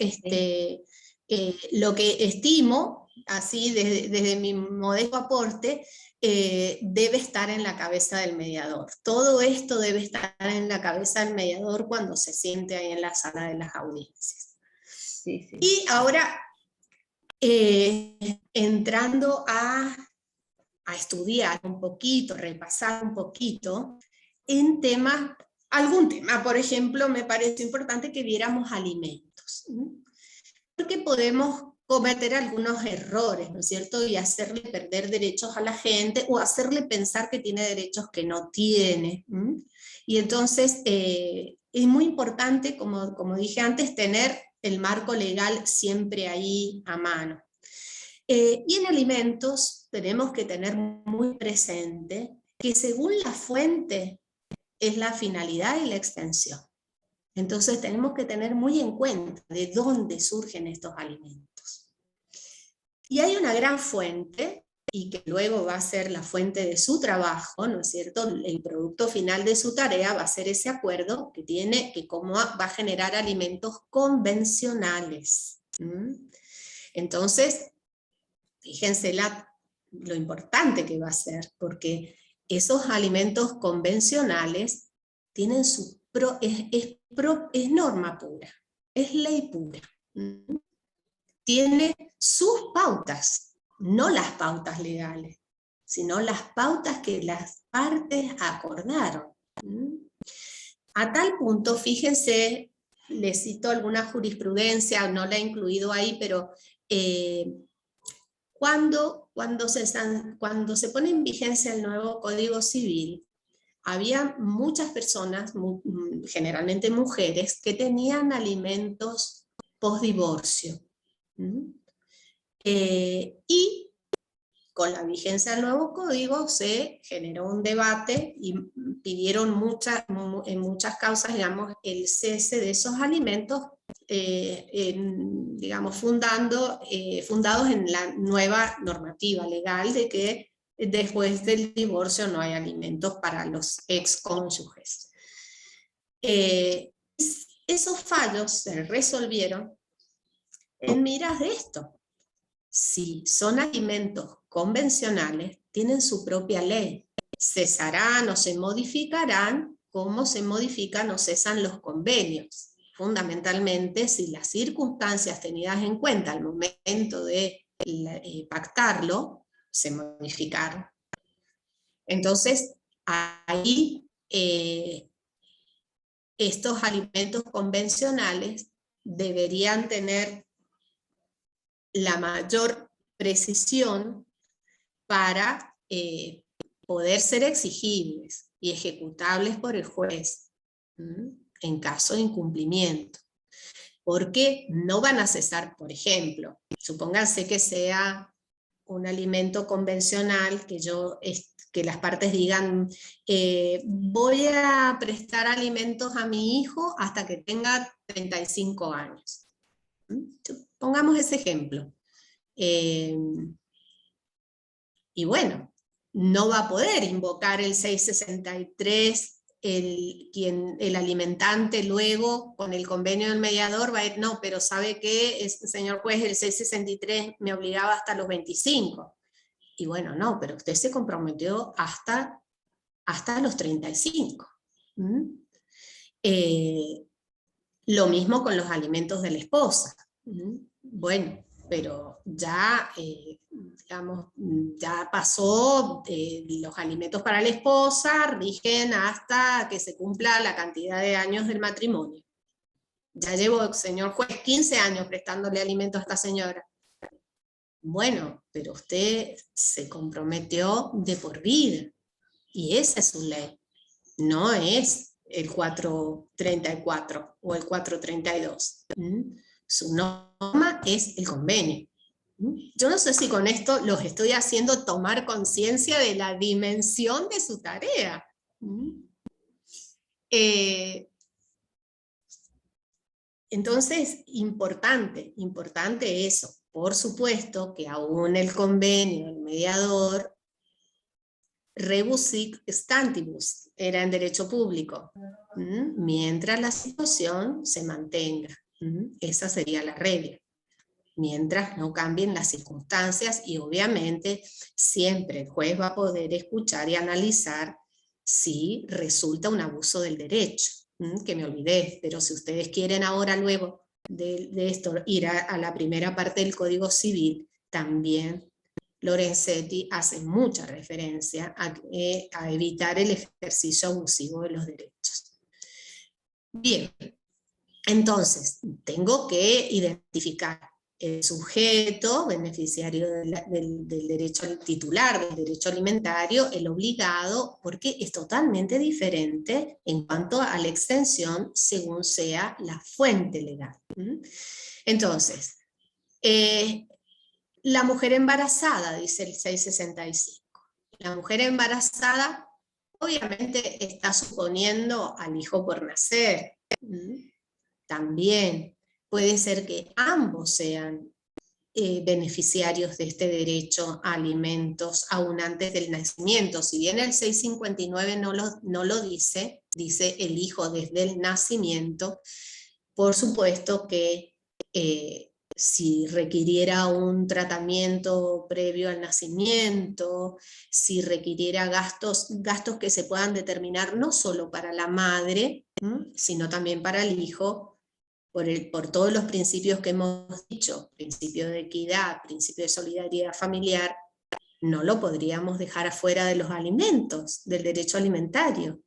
lo que estimo, así desde mi modesto aporte, debe estar en la cabeza del mediador. Todo esto debe estar en la cabeza del mediador cuando se siente ahí en la sala de las audiencias. Sí. Y ahora, entrando a estudiar un poquito, repasar un poquito, en algún tema, por ejemplo, me parece importante que viéramos alimentos, porque podemos cometer algunos errores, ¿no es cierto? Y hacerle perder derechos a la gente, o hacerle pensar que tiene derechos que no tiene. Y entonces es muy importante, como dije antes, tener el marco legal siempre ahí a mano. Y en alimentos tenemos que tener muy presente que según la fuente es la finalidad y la extensión. Entonces tenemos que tener muy en cuenta de dónde surgen estos alimentos. Y hay una gran fuente, y que luego va a ser la fuente de su trabajo, ¿no es cierto? El producto final de su tarea va a ser ese acuerdo que cómo va a generar alimentos convencionales. Entonces, fíjense lo importante que va a ser, porque esos alimentos convencionales tienen es norma pura, es ley pura. Tiene sus pautas, no las pautas legales, sino las pautas que las partes acordaron. A tal punto, fíjense, les cito alguna jurisprudencia, no la he incluido ahí, pero cuando se pone en vigencia el nuevo Código Civil, había muchas personas, generalmente mujeres, que tenían alimentos postdivorcio. Y con la vigencia del nuevo código se generó un debate y pidieron en muchas causas, digamos, el cese de esos alimentos, digamos, fundados en la nueva normativa legal de que después del divorcio no hay alimentos para los excónyuges. Esos fallos se resolvieron en miras de esto. Si son alimentos convencionales, tienen su propia ley. Cesarán o se modificarán como se modifican o cesan los convenios. Fundamentalmente, si las circunstancias tenidas en cuenta al momento de pactarlo, se modificaron. Entonces, ahí estos alimentos convencionales deberían tener la mayor precisión para poder ser exigibles y ejecutables por el juez en caso de incumplimiento. Porque no van a cesar, por ejemplo, supónganse que sea un alimento convencional que las partes digan, voy a prestar alimentos a mi hijo hasta que tenga 35 años. Pongamos ese ejemplo. Y bueno, no va a poder invocar el 663, el alimentante luego con el convenio del mediador va a decir, no, pero ¿sabe qué, señor juez? El 663 me obligaba hasta los 25. Y bueno, no, pero usted se comprometió hasta los 35. Lo mismo con los alimentos de la esposa. Bueno, pero ya, digamos, ya pasó, los alimentos para la esposa rigen hasta que se cumpla la cantidad de años del matrimonio. Ya llevo, señor juez, 15 años prestándole alimentos a esta señora. Bueno, pero usted se comprometió de por vida, y esa es su ley, no es el 434 o el 432. Su norma es el convenio. Yo no sé si con esto los estoy haciendo tomar conciencia de la dimensión de su tarea. Entonces, importante eso. Por supuesto que aún el convenio, el mediador, rebus sic stantibus, era en derecho público, mientras la situación se mantenga. Esa sería la regla. Mientras no cambien las circunstancias, y obviamente siempre el juez va a poder escuchar y analizar si resulta un abuso del derecho. Que me olvidé, pero si ustedes quieren ahora luego de esto ir a la primera parte del Código Civil, también Lorenzetti hace mucha referencia a evitar el ejercicio abusivo de los derechos. Bien, entonces tengo que identificar el sujeto beneficiario del derecho titular, del derecho alimentario, el obligado, porque es totalmente diferente en cuanto a la extensión según sea la fuente legal. Entonces, la mujer embarazada, dice el 665. La mujer embarazada obviamente está suponiendo al hijo por nacer. También puede ser que ambos sean beneficiarios de este derecho a alimentos aún antes del nacimiento. Si bien el 659 no lo dice, dice el hijo desde el nacimiento. Por supuesto que si requiriera un tratamiento previo al nacimiento, si requiriera gastos que se puedan determinar no solo para la madre, sino también para el hijo, por todos los principios que hemos dicho, principio de equidad, principio de solidaridad familiar, no lo podríamos dejar afuera de los alimentos, del derecho alimentario.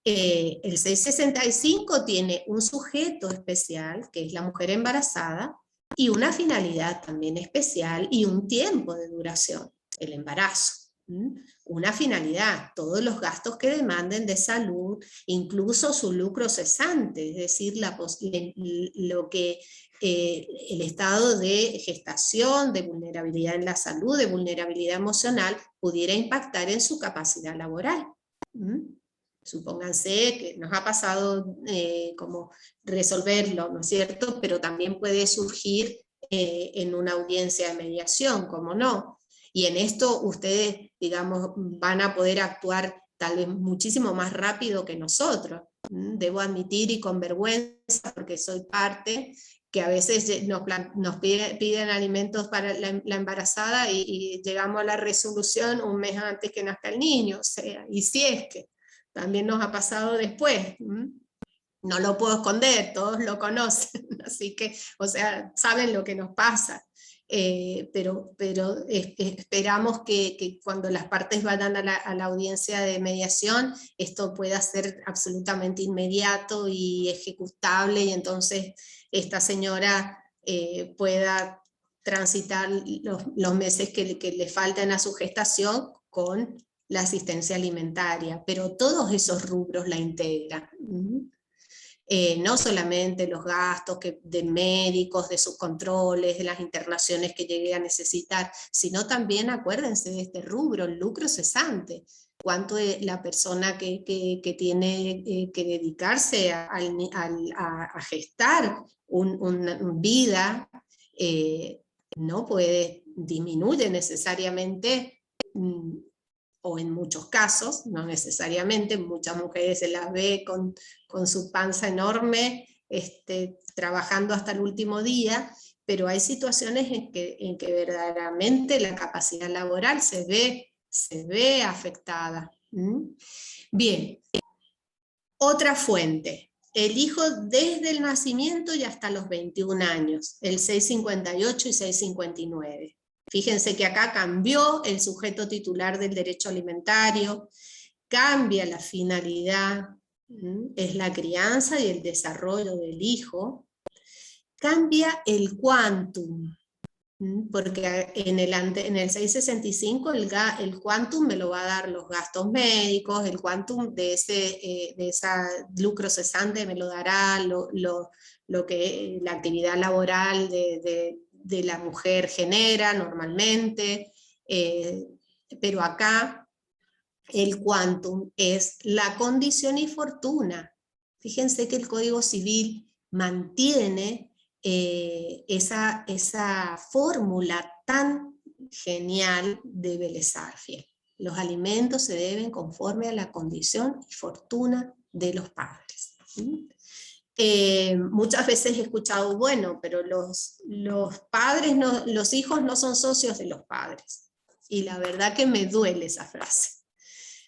El 665 tiene un sujeto especial, que es la mujer embarazada, y una finalidad también especial y un tiempo de duración, el embarazo. Una finalidad, todos los gastos que demanden de salud, incluso su lucro cesante, es decir, lo que el estado de gestación, de vulnerabilidad en la salud, de vulnerabilidad emocional, pudiera impactar en su capacidad laboral. Supónganse que nos ha pasado como resolverlo, ¿no es cierto? Pero también puede surgir en una audiencia de mediación, ¿cómo no? Y en esto ustedes, digamos, van a poder actuar tal vez muchísimo más rápido que nosotros. Debo admitir, y con vergüenza, porque soy parte, que a veces nos piden alimentos para la embarazada y llegamos a la resolución un mes antes que nazca el niño, o sea, y si es que también nos ha pasado después. No lo puedo esconder, todos lo conocen, así que, o sea, saben lo que nos pasa. Pero esperamos que cuando las partes vayan a la audiencia de mediación, esto pueda ser absolutamente inmediato y ejecutable, y entonces esta señora pueda transitar los meses que le faltan a su gestación con la asistencia alimentaria, pero todos esos rubros la integran. No solamente los gastos de médicos, de sus controles, de las internaciones que llegue a necesitar, sino también, acuérdense de este rubro, el lucro cesante. Cuánto la persona que tiene que dedicarse a gestar una vida no puede, disminuye necesariamente, o en muchos casos, no necesariamente, muchas mujeres se las ve con su panza enorme, trabajando hasta el último día, pero hay situaciones en que verdaderamente la capacidad laboral se ve afectada. Bien, otra fuente. El hijo desde el nacimiento y hasta los 21 años, el 658 y 659. Fíjense que acá cambió el sujeto titular del derecho alimentario, cambia la finalidad, es la crianza y el desarrollo del hijo, cambia el quantum, porque en el 665 el quantum me lo va a dar los gastos médicos, el quantum de esa lucro cesante me lo dará lo que la actividad laboral de la mujer genera normalmente, pero acá el quantum es la condición y fortuna. Fíjense que el Código Civil mantiene esa fórmula tan genial de Vélez Sarsfield. Los alimentos se deben conforme a la condición y fortuna de los padres. Muchas veces he escuchado, bueno, pero los hijos no son socios de los padres. Y la verdad que me duele esa frase.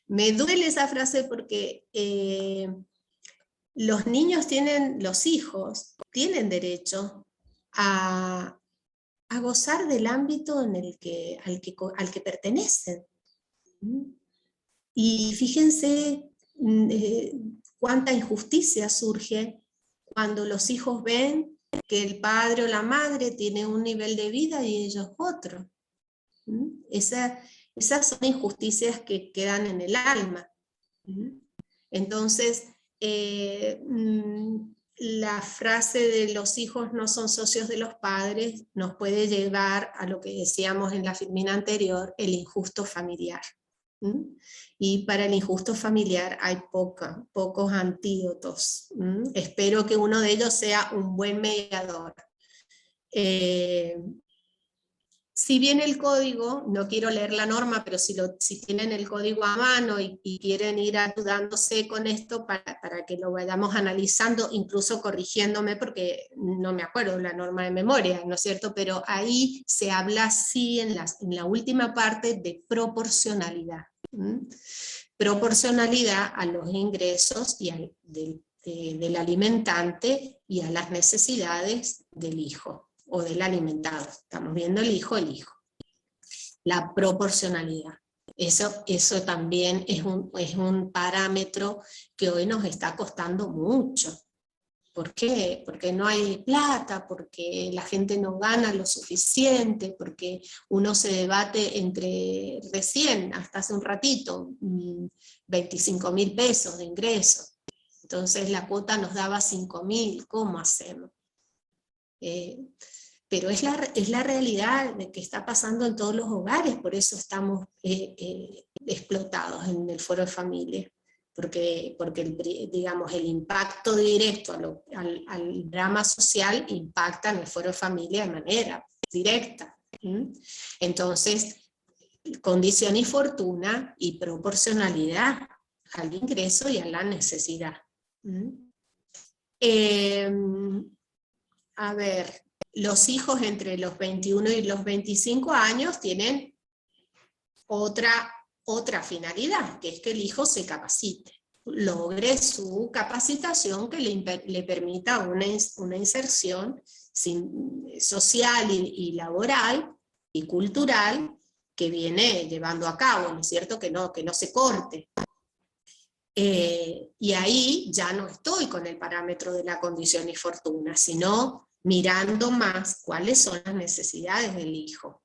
Me duele esa frase porque los hijos tienen derecho a gozar del ámbito al que pertenecen. Y fíjense cuánta injusticia surge cuando los hijos ven que el padre o la madre tiene un nivel de vida y ellos otro. Esas son injusticias que quedan en el alma. Entonces, la frase de los hijos no son socios de los padres nos puede llevar a lo que decíamos en la filmina anterior, el injusto familiar. Y para el injusto familiar hay pocos antídotos. Espero que uno de ellos sea un buen mediador. Si bien el código, no quiero leer la norma, pero si tienen el código a mano y quieren ir ayudándose con esto para que lo vayamos analizando, incluso corrigiéndome porque no me acuerdo la norma de memoria, ¿no es cierto? Pero ahí se habla sí en la última parte de proporcionalidad. Proporcionalidad a los ingresos del alimentante y a las necesidades del hijo o del alimentado. Estamos viendo el hijo. La proporcionalidad. Eso también es un parámetro que hoy nos está costando mucho. ¿Por qué? Porque no hay plata, porque la gente no gana lo suficiente, porque uno se debate entre recién, hasta hace un ratito, 25.000 pesos de ingreso. Entonces la cuota nos daba 5.000, ¿cómo hacemos? Pero es la realidad de que está pasando en todos los hogares, por eso estamos explotados en el foro de familia, porque el impacto directo al drama social impacta en el foro de familia de manera directa. Entonces, condición y fortuna y proporcionalidad al ingreso y a la necesidad. A ver, los hijos entre los 21 y los 25 años tienen otra finalidad, que es que el hijo se capacite, logre su capacitación que le permita una inserción social y laboral y cultural que viene llevando a cabo, ¿no es cierto? Que no se corte. Y ahí ya no estoy con el parámetro de la condición y fortuna, sino mirando más cuáles son las necesidades del hijo.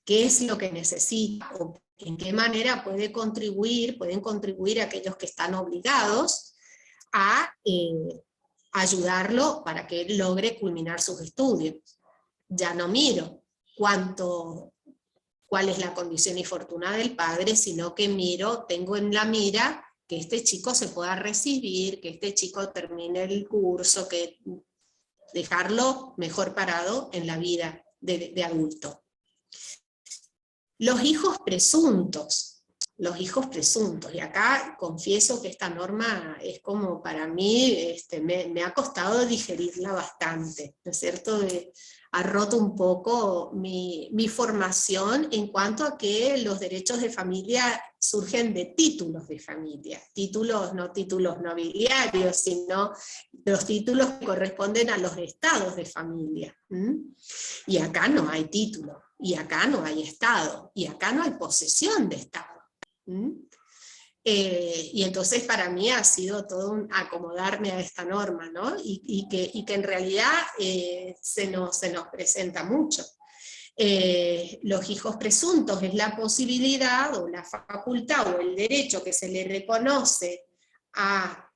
¿Qué es lo que necesita? ¿O en qué manera pueden contribuir aquellos que están obligados a ayudarlo para que él logre culminar sus estudios? Ya no miro cuál es la condición y fortuna del padre, sino que tengo en la mira que este chico se pueda recibir, que este chico termine el curso, que dejarlo mejor parado en la vida de adulto. Los hijos presuntos. los hijos presuntos. Y acá confieso que esta norma es como para mí, me ha costado digerirla bastante, ¿no es cierto? Ha roto un poco mi formación en cuanto a que los derechos de familia surgen de títulos de familia, no títulos nobiliarios, sino los títulos que corresponden a los estados de familia. Y acá no hay título, y acá no hay estado, y acá no hay posesión de estado. Y entonces para mí ha sido todo un acomodarme a esta norma, ¿no? y que en realidad se nos presenta mucho. Los hijos presuntos es la posibilidad o la facultad o el derecho que se le reconoce a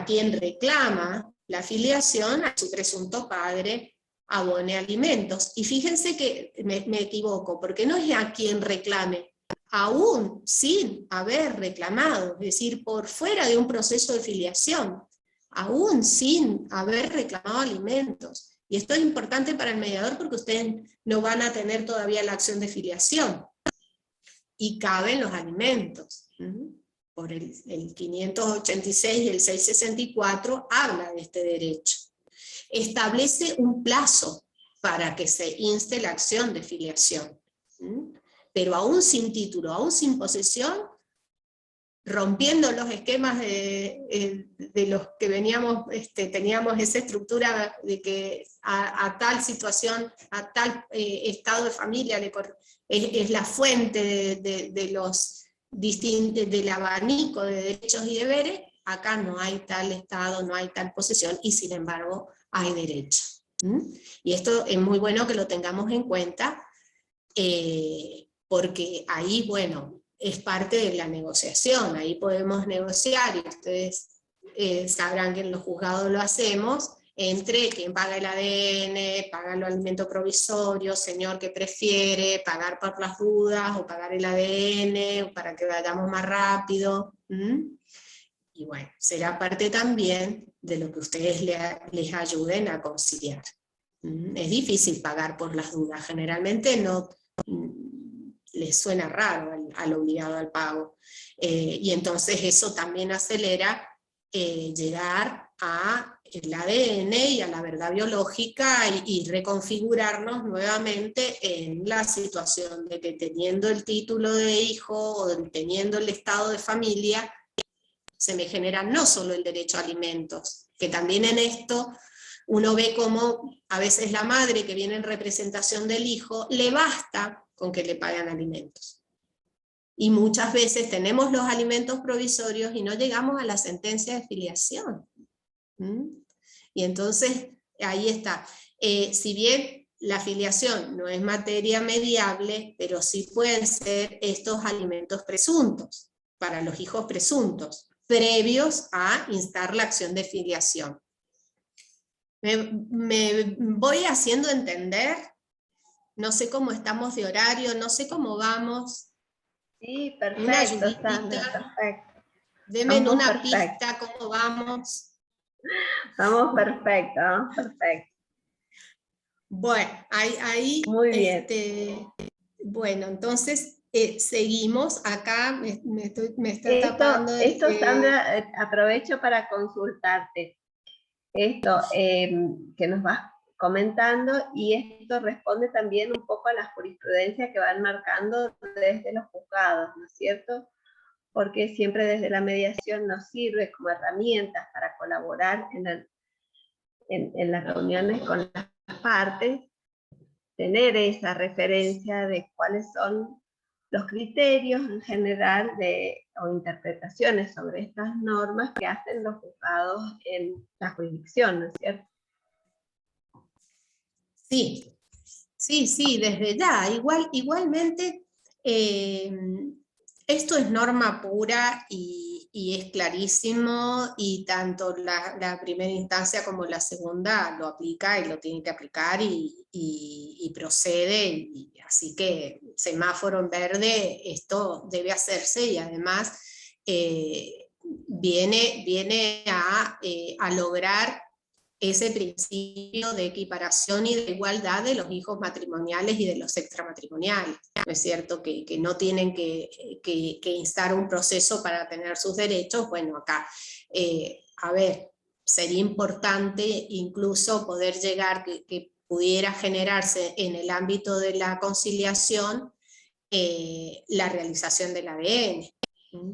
quien reclama la filiación, a su presunto padre, abone alimentos. Y fíjense que me equivoco, porque no es a quien reclame, aún sin haber reclamado, es decir, por fuera de un proceso de filiación, aún sin haber reclamado alimentos. Y esto es importante para el mediador porque ustedes no van a tener todavía la acción de filiación. Y caben los alimentos. Por el 586 y el 664 habla de este derecho. Establece un plazo para que se inste la acción de filiación. Pero aún sin título, aún sin posesión, rompiendo los esquemas de los que veníamos, teníamos esa estructura de que a tal situación, a tal estado de familia es la fuente del abanico de derechos y deberes. Acá no hay tal estado, no hay tal posesión, y sin embargo hay derecho. Y esto es muy bueno que lo tengamos en cuenta, porque ahí, bueno, es parte de la negociación, ahí podemos negociar, y ustedes sabrán que en los juzgados lo hacemos, entre quien paga el ADN, paga los alimentos provisorios, señor que prefiere, pagar por las dudas, o pagar el ADN, o para que vayamos más rápido. Y bueno, será parte también de lo que ustedes les ayuden a conciliar. Es difícil pagar por las dudas, generalmente no les suena raro al obligado al pago. Y entonces eso también acelera llegar al ADN y a la verdad biológica y reconfigurarnos nuevamente en la situación de que teniendo el título de hijo o teniendo el estado de familia, se me genera no solo el derecho a alimentos, que también en esto uno ve cómo a veces la madre que viene en representación del hijo le basta con que le paguen alimentos. Y muchas veces tenemos los alimentos provisorios y no llegamos a la sentencia de filiación. Y entonces ahí está. Si bien la filiación no es materia mediable, pero sí pueden ser estos alimentos presuntos, para los hijos presuntos, previos a instar la acción de filiación. ¿Me voy haciendo entender? No sé cómo estamos de horario, no sé cómo vamos. Sí, perfecto, Sandra, perfecto. Deme una pista, ¿cómo vamos? Vamos perfecto, vamos perfecto. Bueno, ahí muy bien. Bueno, entonces seguimos. Acá me está tapando. Esto, Sandra, aprovecho para consultarte. Esto que nos vas comentando, y esto responde también un poco a la jurisprudencia que van marcando desde los juzgados, ¿no es cierto? Porque siempre desde la mediación nos sirve como herramientas para colaborar en las reuniones con las partes, tener esa referencia de cuáles son los criterios en general o interpretaciones sobre estas normas que hacen los juzgados en la jurisdicción, ¿no es cierto? Sí, desde ya. Igualmente, esto es norma pura y es clarísimo, y tanto la primera instancia como la segunda lo aplica y lo tiene que aplicar y procede, así que semáforo en verde, esto debe hacerse, y además viene a lograr ese principio de equiparación y de igualdad de los hijos matrimoniales y de los extramatrimoniales, ¿no es cierto? Que no tienen que instar un proceso para tener sus derechos. Bueno, acá, a ver, sería importante incluso poder llegar, que pudiera generarse en el ámbito de la conciliación la realización del ADN,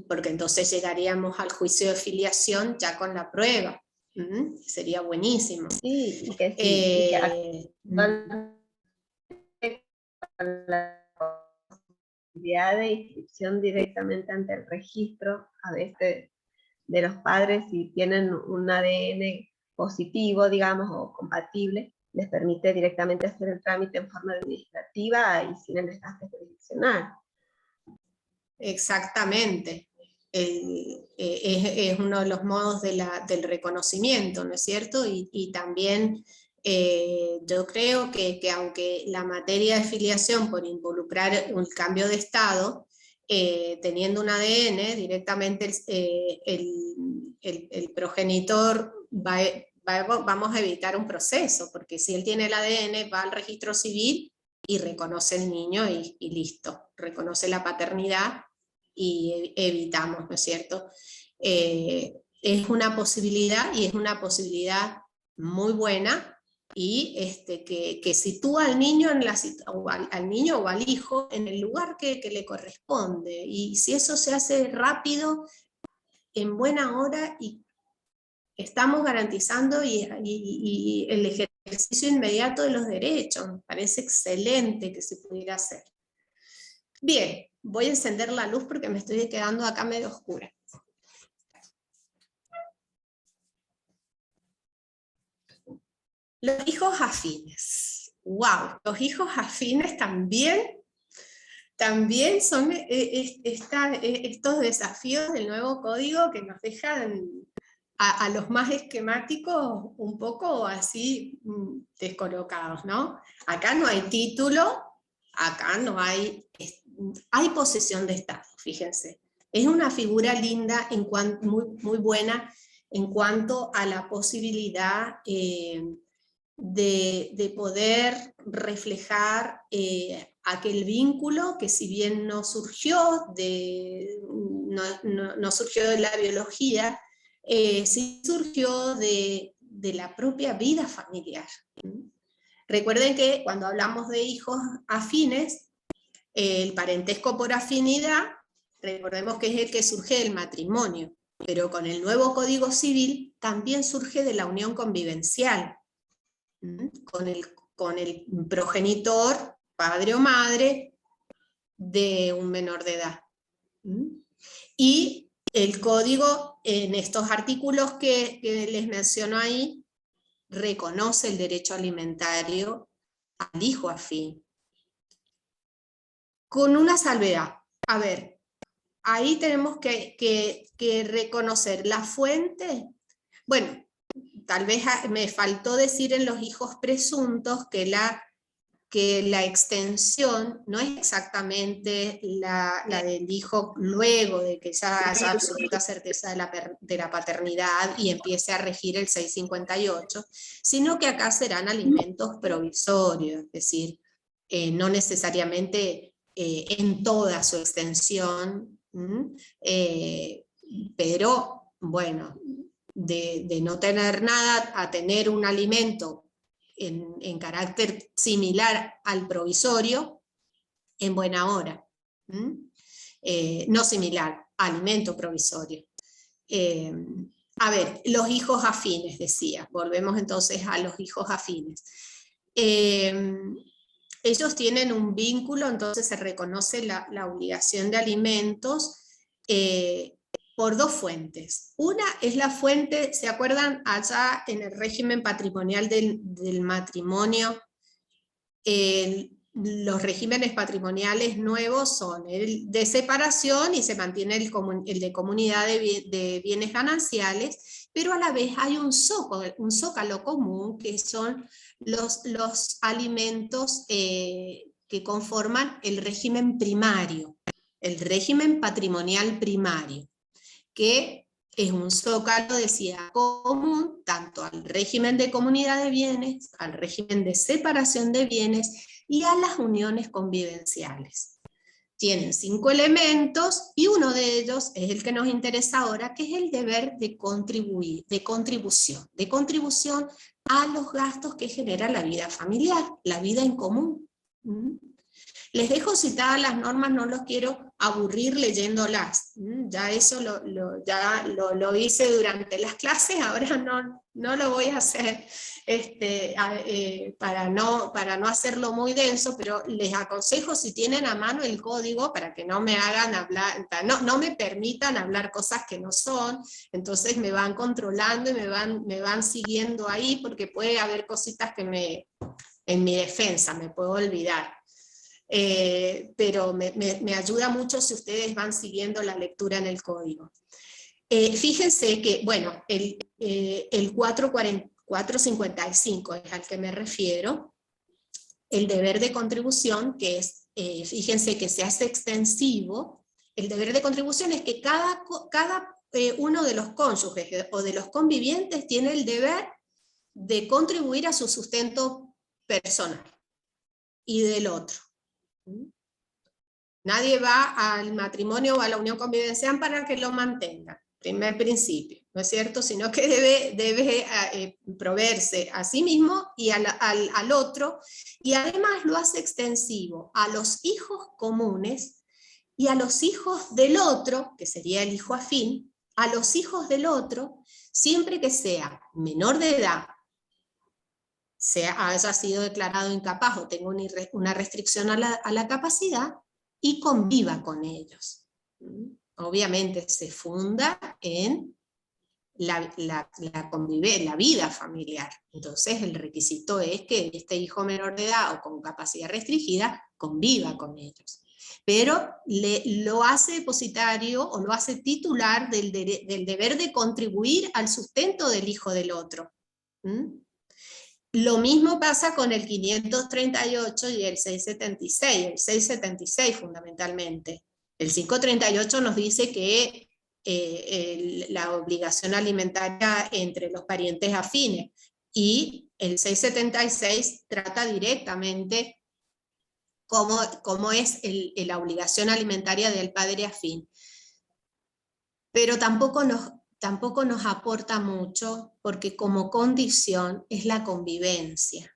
porque entonces llegaríamos al juicio de filiación ya con la prueba. Sería buenísimo. Sí, y que sí, y que actualmente con la posibilidad de inscripción directamente ante el registro, a veces de los padres, si tienen un ADN positivo, digamos, o compatible, les permite directamente hacer el trámite en forma administrativa y sin el desgaste jurisdiccional. Exactamente. Es uno de los modos del reconocimiento, ¿no es cierto? Y también yo creo que aunque la materia de filiación por involucrar un cambio de estado, teniendo un ADN, directamente el progenitor vamos a evitar un proceso, porque si él tiene el ADN va al registro civil y reconoce el niño y listo, reconoce la paternidad y evitamos, ¿no es cierto? Es una posibilidad, y es una posibilidad muy buena, y que sitúa al niño, al niño o al hijo en el lugar que le corresponde, y si eso se hace rápido, en buena hora, y estamos garantizando y el ejercicio inmediato de los derechos. Me parece excelente que se pudiera hacer. Bien, voy a encender la luz porque me estoy quedando acá medio oscura. Los hijos afines. ¡Wow! Los hijos afines también son estos desafíos del nuevo código que nos dejan a los más esquemáticos un poco así descolocados, ¿no? Acá no hay título, acá no hay posesión de Estado, fíjense. Es una figura linda, muy buena en cuanto a la posibilidad de poder reflejar aquel vínculo que, si bien no surgió de la biología, sí surgió de la propia vida familiar. Recuerden que cuando hablamos de hijos afines, el parentesco por afinidad, recordemos que es el que surge del matrimonio, pero con el nuevo Código Civil también surge de la unión convivencial, con el progenitor, padre o madre, de un menor de edad. Y el código, en estos artículos que les menciono ahí, reconoce el derecho alimentario al hijo afín. Con una salvedad. A ver, ahí tenemos que reconocer la fuente. Bueno, tal vez me faltó decir en los hijos presuntos que la extensión no es exactamente la del hijo luego de que ya haya absoluta certeza de la paternidad y empiece a regir el 658, sino que acá serán alimentos provisorios, es decir, no necesariamente en toda su extensión, pero bueno, de no tener nada a tener un alimento en carácter similar al provisorio, en buena hora. No similar, alimento provisorio. A ver, los hijos afines, decía. Volvemos entonces a los hijos afines. Ellos tienen un vínculo, entonces se reconoce la obligación de alimentos por dos fuentes. Una es la fuente, ¿se acuerdan? Allá en el régimen patrimonial del matrimonio, los regímenes patrimoniales nuevos son el de separación y se mantiene el de comunidad de bienes gananciales, pero a la vez hay un zócalo común, que son los alimentos que conforman el régimen primario, el régimen patrimonial primario, que es un zócalo de ciudad común, tanto al régimen de comunidad de bienes, al régimen de separación de bienes y a las uniones convivenciales. Tienen 5 elementos y uno de ellos es el que nos interesa ahora, que es el deber de contribuir, de contribución a los gastos que genera la vida familiar, la vida en común. Les dejo citadas las normas, no los quiero aburrir leyéndolas. Ya eso lo hice durante las clases, ahora no lo voy a hacer para no hacerlo muy denso, pero les aconsejo, si tienen a mano el código, para que no me hagan hablar, no me permitan hablar cosas que no son, entonces me van controlando y me van siguiendo ahí, porque puede haber cositas que en mi defensa me puedo olvidar. Pero me ayuda mucho si ustedes van siguiendo la lectura en el código. Fíjense que, bueno, el 455 es al que me refiero, el deber de contribución, que es, fíjense que se hace extensivo. El deber de contribución es que cada uno de los cónyuges o de los convivientes tiene el deber de contribuir a su sustento personal y del otro. Nadie va al matrimonio o a la unión convivencial para que lo mantenga, primer principio, ¿no es cierto? Sino que debe proveerse a sí mismo y al otro, y además lo hace extensivo a los hijos comunes y a los hijos del otro, que sería el hijo afín, a los hijos del otro, siempre que sea menor de edad, haya sido declarado incapaz o tenga una restricción a la capacidad, y conviva con ellos. Obviamente se funda en la vida familiar. Entonces el requisito es que este hijo menor de edad o con capacidad restringida conviva con ellos. Pero lo hace depositario o lo hace titular del deber de contribuir al sustento del hijo del otro. Lo mismo pasa con el 538 y el 676, el 676 fundamentalmente. El 538 nos dice que la obligación alimentaria entre los parientes afines, y el 676 trata directamente cómo es la obligación alimentaria del padre afín. Pero tampoco nos aporta mucho, porque como condición es la convivencia.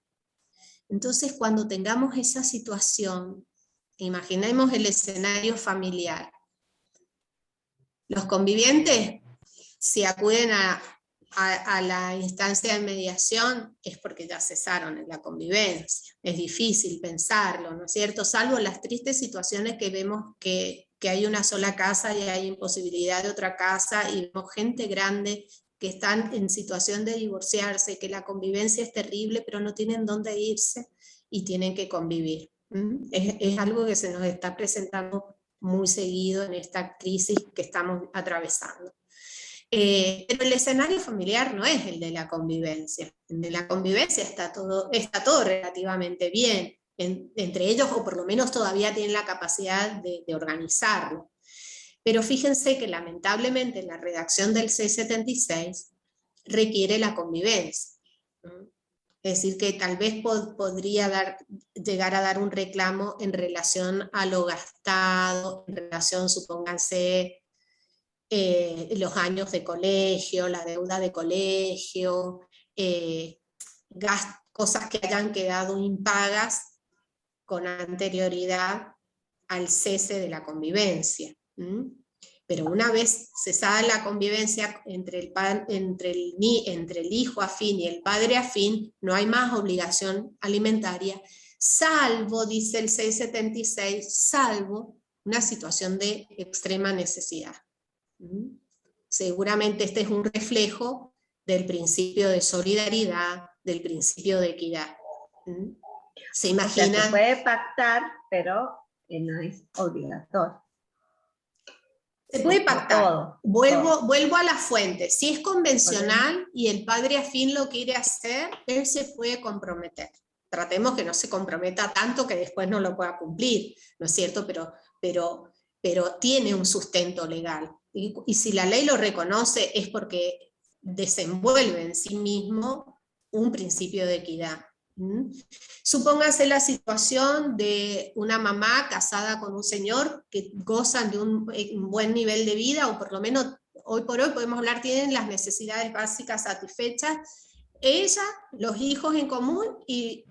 Entonces, cuando tengamos esa situación, imaginemos el escenario familiar. Los convivientes, si acuden a la instancia de mediación, es porque ya cesaron en la convivencia. Es difícil pensarlo, ¿no es cierto? Salvo las tristes situaciones que vemos que hay una sola casa y hay imposibilidad de otra casa, y vemos gente grande que están en situación de divorciarse, que la convivencia es terrible, pero no tienen dónde irse y tienen que convivir. Es algo que se nos está presentando muy seguido en esta crisis que estamos atravesando. Pero el escenario familiar no es el de la convivencia. El de la convivencia está todo relativamente bien. Entre ellos, o por lo menos todavía tienen la capacidad de organizarlo. Pero fíjense que lamentablemente la redacción del 676 requiere la convivencia. Es decir, que tal vez podría llegar a dar un reclamo en relación a lo gastado, en relación, supónganse, los años de colegio, la deuda de colegio, cosas que hayan quedado impagas con anterioridad al cese de la convivencia. Pero una vez cesada la convivencia entre el hijo afín y el padre afín, no hay más obligación alimentaria, salvo, dice el 676, salvo una situación de extrema necesidad. Seguramente este es un reflejo del principio de solidaridad, del principio de equidad. ¿Se imaginan? O sea, se puede pactar, pero no es obligatorio. Se puede pactar. Todo. Vuelvo a la fuente. Si es convencional y el padre afín lo quiere hacer, él se puede comprometer. Tratemos que no se comprometa tanto que después no lo pueda cumplir, ¿no es cierto? Pero pero tiene un sustento legal. Y si la ley lo reconoce es porque desenvuelve en sí mismo un principio de equidad. Supóngase la situación de una mamá casada con un señor que gozan de un buen nivel de vida, o por lo menos hoy por hoy podemos hablar, tienen las necesidades básicas satisfechas, ella, los hijos en común y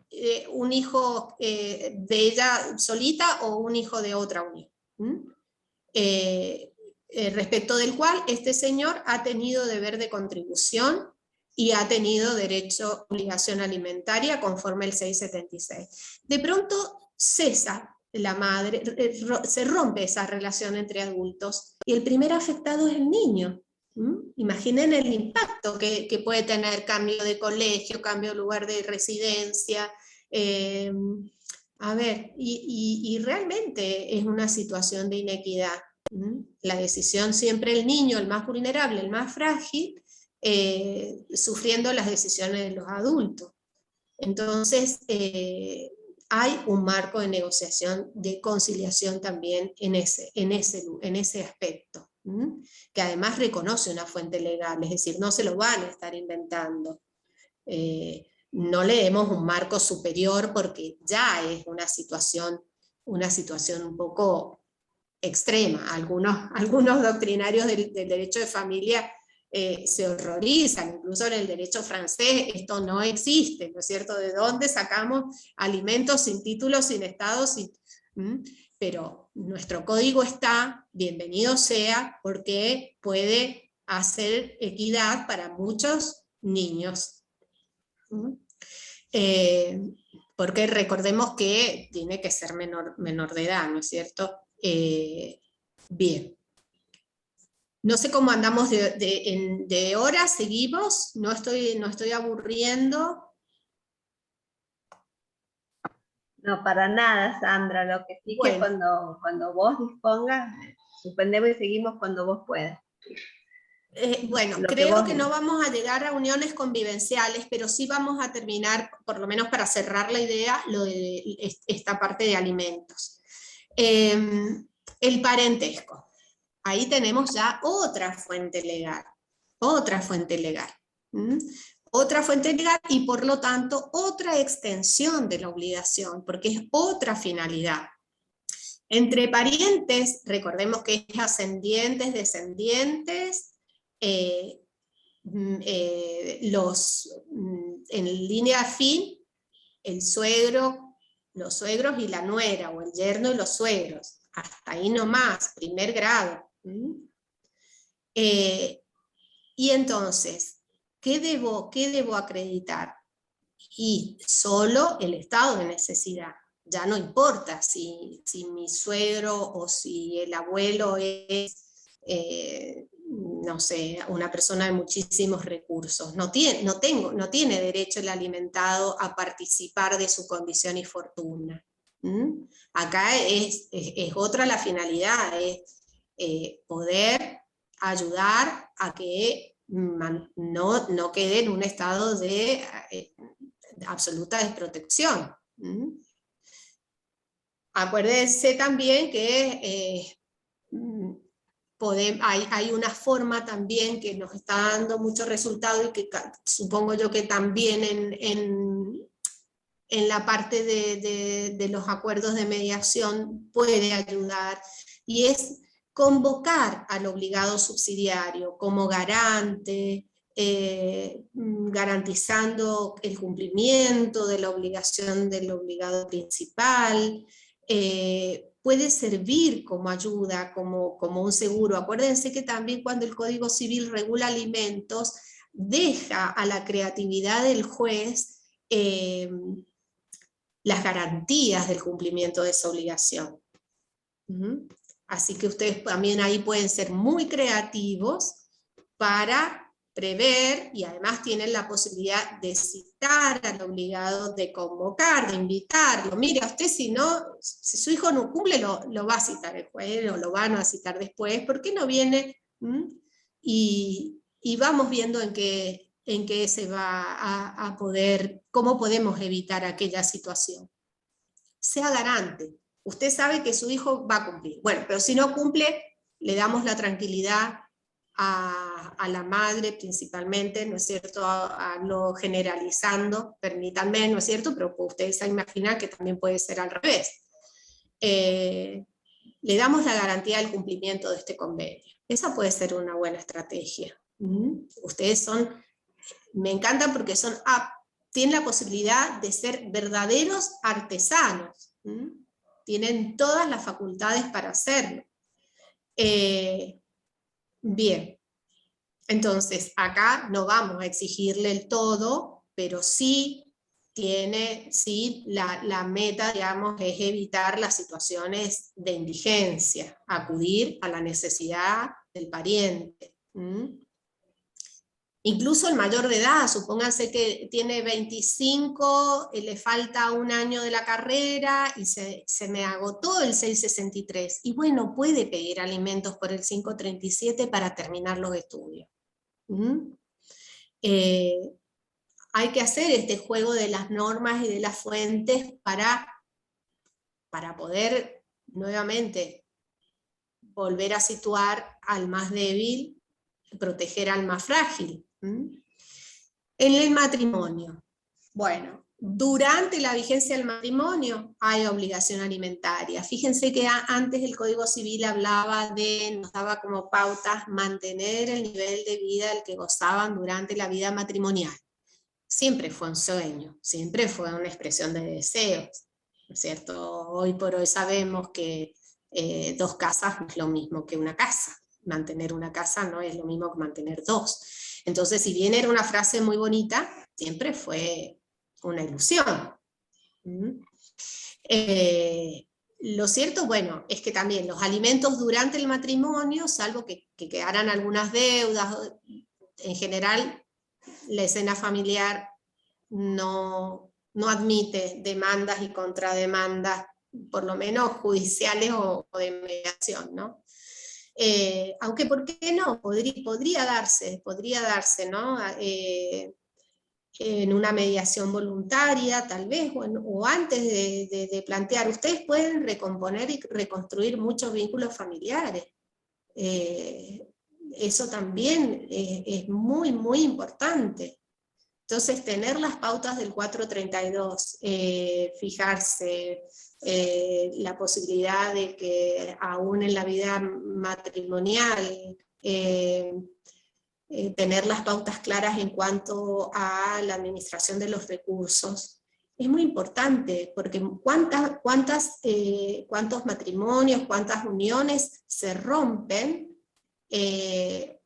un hijo de ella solita o un hijo de otra unión. Respecto del cual este señor ha tenido deber de contribución y ha tenido derecho, obligación alimentaria conforme el 676. De pronto cesa la madre, se rompe esa relación entre adultos y el primer afectado es el niño. Imaginen el impacto que puede tener cambio de colegio, cambio de lugar de residencia. A ver, y realmente es una situación de inequidad. La decisión siempre el niño, el más vulnerable, el más frágil, sufriendo las decisiones de los adultos. Entonces, hay un marco de negociación, de conciliación también en ese aspecto, que además reconoce una fuente legal, es decir, no se lo van a estar inventando. No leemos un marco superior porque ya es una situación un poco extrema. Algunos doctrinarios del derecho de familia se horrorizan, incluso en el derecho francés esto no existe, ¿no es cierto? ¿De dónde sacamos alimentos sin título, sin estado? Pero nuestro código está, bienvenido sea, porque puede hacer equidad para muchos niños. Porque recordemos que tiene que ser menor de edad, ¿no es cierto? Bien. No sé cómo andamos de horas, seguimos, no estoy aburriendo. No, para nada, Sandra, lo que sí Bueno. que cuando vos dispongas, suspendemos y seguimos cuando vos puedas. Bueno, creo que no vamos a llegar a uniones convivenciales, pero sí vamos a terminar, por lo menos para cerrar la idea, lo de esta parte de alimentos. El parentesco. Ahí tenemos ya otra fuente legal. Otra fuente legal y por lo tanto otra extensión de la obligación, porque es otra finalidad. Entre parientes, recordemos que es ascendientes, descendientes, en línea afín, el suegro, los suegros y la nuera, o el yerno y los suegros, hasta ahí nomás, primer grado. Y entonces, ¿qué debo acreditar? Y solo el estado de necesidad. Ya no importa si mi suegro o si el abuelo es no sé, una persona de muchísimos recursos. No tiene derecho el alimentado a participar de su condición y fortuna. Acá es otra la finalidad, es poder ayudar a que no quede en un estado de absoluta desprotección. Acuérdense también que hay una forma también que nos está dando mucho resultado y que supongo yo que también en la parte de los acuerdos de mediación puede ayudar, y es convocar al obligado subsidiario como garante, garantizando el cumplimiento de la obligación del obligado principal. Puede servir como ayuda, como un seguro. Acuérdense que también cuando el Código Civil regula alimentos, deja a la creatividad del juez las garantías del cumplimiento de esa obligación. Así que ustedes también ahí pueden ser muy creativos para prever, y además tienen la posibilidad de citar al obligado, de convocar, de invitarlo. Mira, usted si su hijo no cumple, lo va a citar el juez, o lo van a citar después, ¿por qué no viene? Y vamos viendo en qué se va a poder, cómo podemos evitar aquella situación. Sea garante, usted sabe que su hijo va a cumplir. Bueno, pero si no cumple, le damos la tranquilidad a la madre principalmente, ¿no es cierto?, a lo generalizando, permítanme, ¿no es cierto?, pero ustedes se imaginan que también puede ser al revés. Le damos la garantía del cumplimiento de este convenio. Esa puede ser una buena estrategia. Ustedes me encantan porque tienen la posibilidad de ser verdaderos artesanos. Tienen todas las facultades para hacerlo. Bien, entonces acá no vamos a exigirle el todo, pero sí la meta, digamos, es evitar las situaciones de indigencia, acudir a la necesidad del pariente. Incluso el mayor de edad, supónganse que tiene 25, le falta un año de la carrera y se me agotó el 663. Y bueno, puede pedir alimentos por el 537 para terminar los estudios. Hay que hacer este juego de las normas y de las fuentes para poder nuevamente volver a situar al más débil, proteger al más frágil. En el matrimonio, bueno, durante la vigencia del matrimonio hay obligación alimentaria. Fíjense que antes el Código Civil nos daba como pautas mantener el nivel de vida del que gozaban durante la vida matrimonial. Siempre fue un sueño, siempre fue una expresión de deseos, ¿no es cierto? Hoy por hoy sabemos que 2 casas no es lo mismo que una casa. Mantener una casa no es lo mismo que mantener 2. Entonces, si bien era una frase muy bonita, siempre fue una ilusión. Lo cierto, bueno, es que también los alimentos durante el matrimonio, salvo que quedaran algunas deudas, en general la escena familiar no admite demandas y contrademandas, por lo menos judiciales o de mediación, ¿no? Aunque, ¿por qué no? Podría darse, ¿no? En una mediación voluntaria, tal vez, o antes de plantear. Ustedes pueden recomponer y reconstruir muchos vínculos familiares. Eso también es muy, muy importante. Entonces, tener las pautas del 432, fijarse, la posibilidad de que aún en la vida matrimonial, tener las pautas claras en cuanto a la administración de los recursos, es muy importante, porque cuántos matrimonios, cuántas uniones se rompen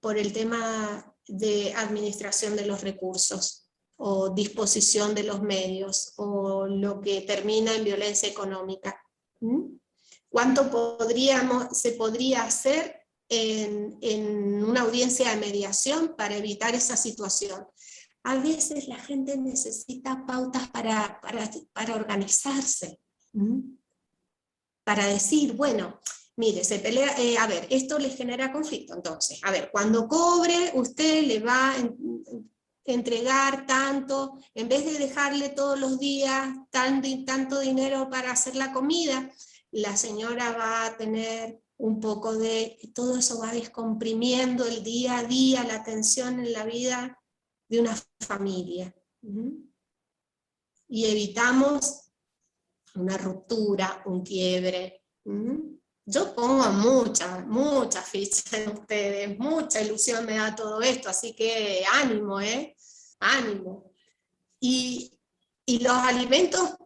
por el tema de administración de los recursos, o disposición de los medios, o lo que termina en violencia económica. ¿Cuánto se podría hacer en una audiencia de mediación para evitar esa situación? A veces la gente necesita pautas para organizarse, para decir, bueno, mire, se pelea, a ver, esto les genera conflicto, entonces, a ver, cuando cobre, usted le va a entregar tanto, en vez de dejarle todos los días tanto dinero para hacer la comida, la señora va a tener un poco de, todo eso va descomprimiendo el día a día, la tensión en la vida de una familia. Y evitamos una ruptura, un quiebre. Yo pongo mucha ficha en ustedes, mucha ilusión me da todo esto, así que ánimo, ánimo. Y los alimentos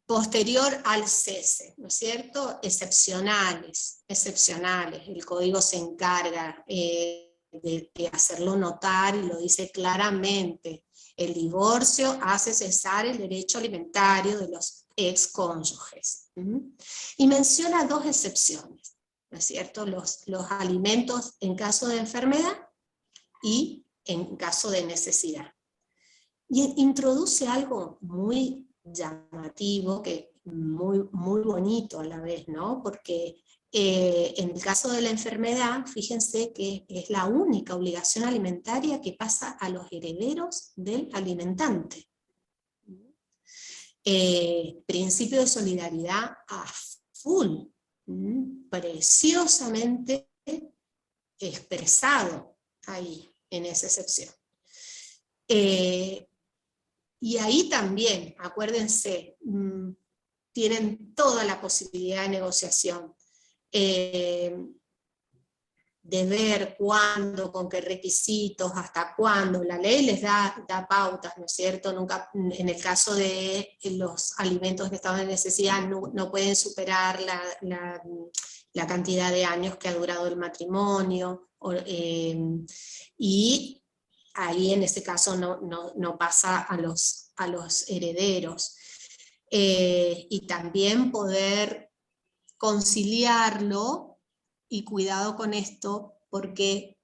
posterior al cese, ¿no es cierto? Excepcionales. El código se encarga de hacerlo notar y lo dice claramente. El divorcio hace cesar el derecho alimentario de los excónyuges. Y menciona 2 excepciones, ¿no es cierto? Los alimentos en caso de enfermedad y en caso de necesidad. Y introduce algo muy llamativo, muy, muy bonito a la vez, ¿no? Porque en el caso de la enfermedad, fíjense que es la única obligación alimentaria que pasa a los herederos del alimentante. Principio de solidaridad a full, preciosamente expresado ahí, en esa excepción. Y ahí también, acuérdense, tienen toda la posibilidad de negociación, de ver cuándo, con qué requisitos, hasta cuándo. La ley les da pautas, ¿no es cierto? Nunca, en el caso de los alimentos en estado de necesidad, no pueden superar la cantidad de años que ha durado el matrimonio, y ahí en ese caso no pasa a los herederos. Y también poder conciliarlo, y cuidado con esto, porque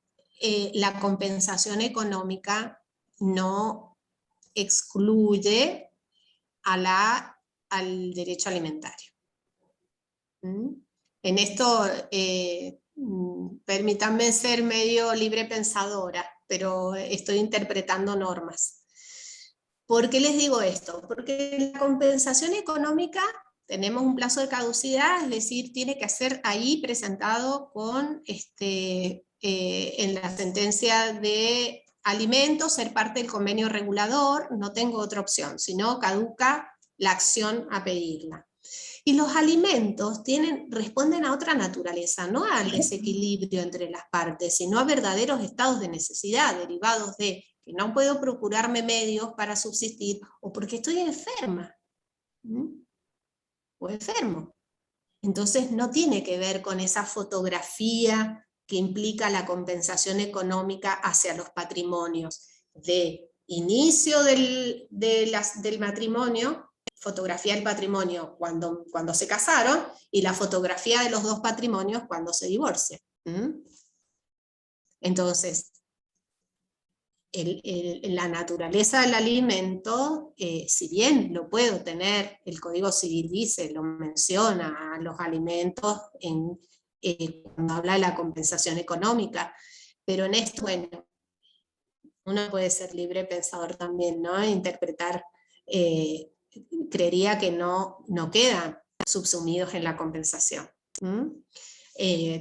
la compensación económica no excluye al derecho alimentario. En esto, permítanme ser medio libre pensadora, pero estoy interpretando normas. ¿Por qué les digo esto? Porque la compensación económica tenemos un plazo de caducidad, es decir, tiene que ser ahí presentado con, en la sentencia de alimentos, ser parte del convenio regulador, no tengo otra opción, sino caduca la acción a pedirla. Y los alimentos responden a otra naturaleza, no al desequilibrio entre las partes, sino a verdaderos estados de necesidad derivados de que no puedo procurarme medios para subsistir o porque estoy enferma. O enfermo. Entonces no tiene que ver con esa fotografía que implica la compensación económica hacia los patrimonios, de inicio del matrimonio, fotografía del patrimonio cuando se casaron, y la fotografía de los dos patrimonios cuando se divorcian. Entonces, la naturaleza del alimento, si bien lo puedo tener, el Código Civil dice, lo menciona a los alimentos cuando habla de la compensación económica, pero en esto, bueno, uno puede ser libre pensador también, ¿no? E interpretar, creería que no quedan subsumidos en la compensación,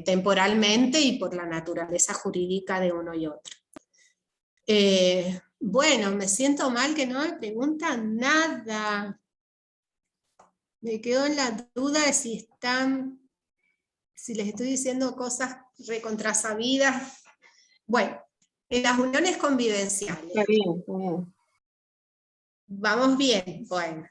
temporalmente y por la naturaleza jurídica de uno y otro. Bueno, me siento mal que no me preguntan nada. Me quedo en la duda de si les estoy diciendo cosas recontrasabidas. Bueno, en las uniones convivenciales. Está bien, está bien. Vamos bien, bueno.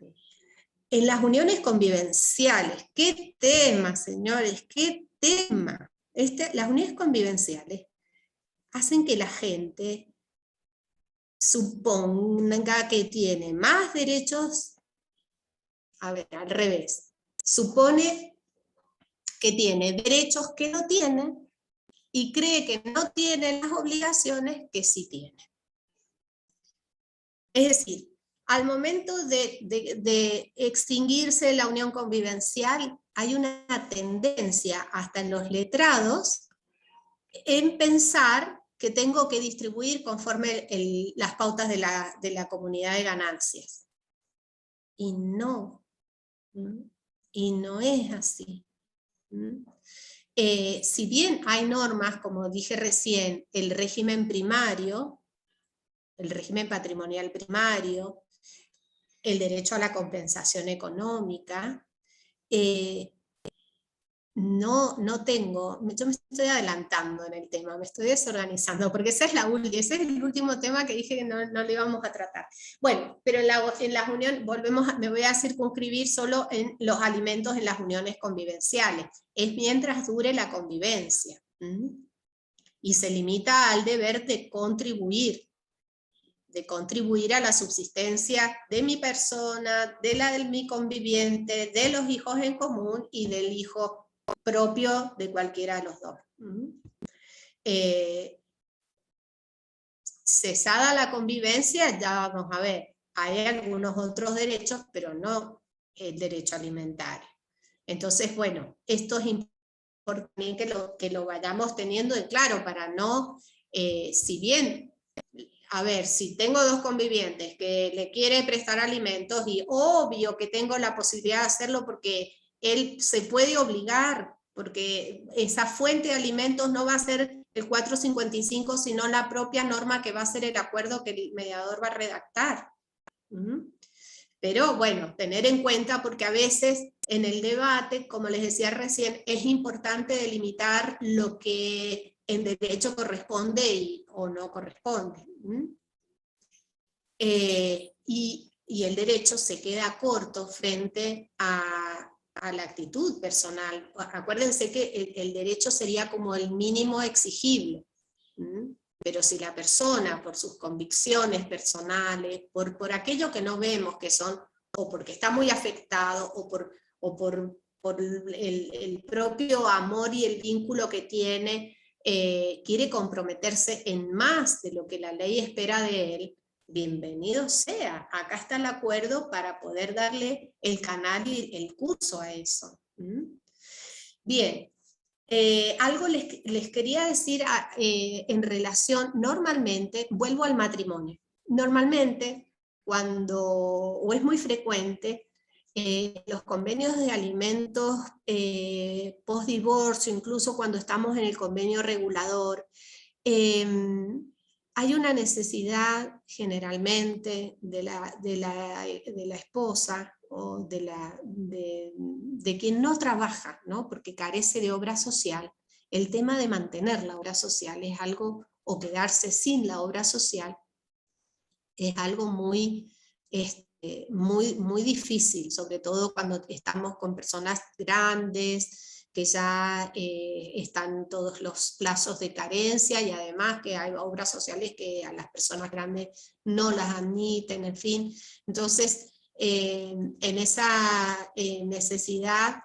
En las uniones convivenciales, ¿qué tema, señores? ¿Qué tema? Las uniones convivenciales hacen que la gente suponga que tiene más derechos, a ver, al revés, supone que tiene derechos que no tiene y cree que no tiene las obligaciones que sí tiene. Es decir, al momento de extinguirse la unión convivencial, hay una tendencia hasta en los letrados en pensar que tengo que distribuir conforme las pautas de la comunidad de ganancias. Y no es así. Si bien hay normas, como dije recién, el régimen primario, el régimen patrimonial primario, el derecho a la compensación económica, no tengo, yo me estoy adelantando en el tema, me estoy desorganizando, porque ese es el último tema que dije que no lo íbamos a tratar. Bueno, pero en las uniones, me voy a circunscribir solo en los alimentos en las uniones convivenciales, es mientras dure la convivencia, y se limita al deber de contribuir a la subsistencia de mi persona, de la de mi conviviente, de los hijos en común y del hijo propio de cualquiera de los dos. Cesada la convivencia, ya vamos a ver, hay algunos otros derechos, pero no el derecho alimentario. Entonces, bueno, esto es importante que lo vayamos teniendo en claro para no, si bien a ver, si tengo dos convivientes que le quiere prestar alimentos y obvio que tengo la posibilidad de hacerlo porque él se puede obligar, porque esa fuente de alimentos no va a ser el 455, sino la propia norma que va a ser el acuerdo que el mediador va a redactar. Pero bueno, tener en cuenta porque a veces en el debate, como les decía recién, es importante delimitar lo que en derecho corresponde o no corresponde. Y el derecho se queda corto frente a la actitud personal. Acuérdense que el derecho sería como el mínimo exigible. Pero si la persona, por sus convicciones personales, por aquello que no vemos que son, o porque está muy afectado, o por el propio amor y el vínculo que tiene, quiere comprometerse en más de lo que la ley espera de él, bienvenido sea. Acá está el acuerdo para poder darle el canal y el curso a eso. Bien. Algo les quería decir en relación, normalmente, vuelvo al matrimonio, normalmente o es muy frecuente, los convenios de alimentos post divorcio, incluso cuando estamos en el convenio regulador, hay una necesidad generalmente de la esposa o de quien no trabaja, ¿no? Porque carece de obra social. El tema de mantener la obra social es algo, o quedarse sin la obra social, es algo muy difícil, sobre todo cuando estamos con personas grandes, que ya están todos los plazos de carencia, y además que hay obras sociales que a las personas grandes no las admiten, en fin. Entonces, en esa necesidad,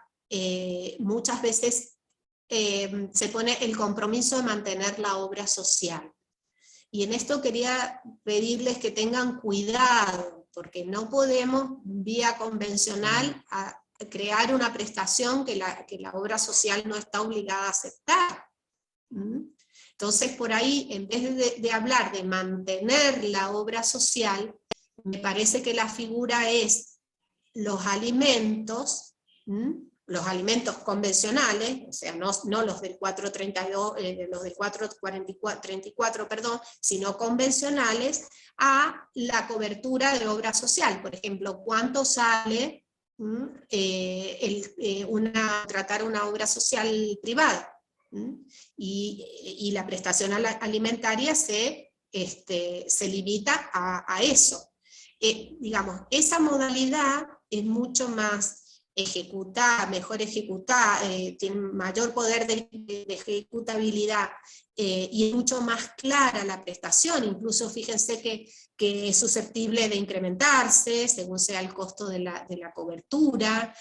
muchas veces se pone el compromiso de mantener la obra social. Y en esto quería pedirles que tengan cuidado, porque no podemos, vía convencional, crear una prestación que la obra social no está obligada a aceptar. Entonces, por ahí, en vez de hablar de mantener la obra social, me parece que la figura es los alimentos convencionales, o sea, no los del 432, los del 434, perdón, sino convencionales, a la cobertura de obra social. Por ejemplo, ¿cuánto sale tratar una obra social privada? Y la prestación alimentaria se limita a eso. Digamos, esa modalidad es mucho más mejor ejecutada, tiene mayor poder de ejecutabilidad, y es mucho más clara la prestación. Incluso fíjense que es susceptible de incrementarse según sea el costo de la cobertura,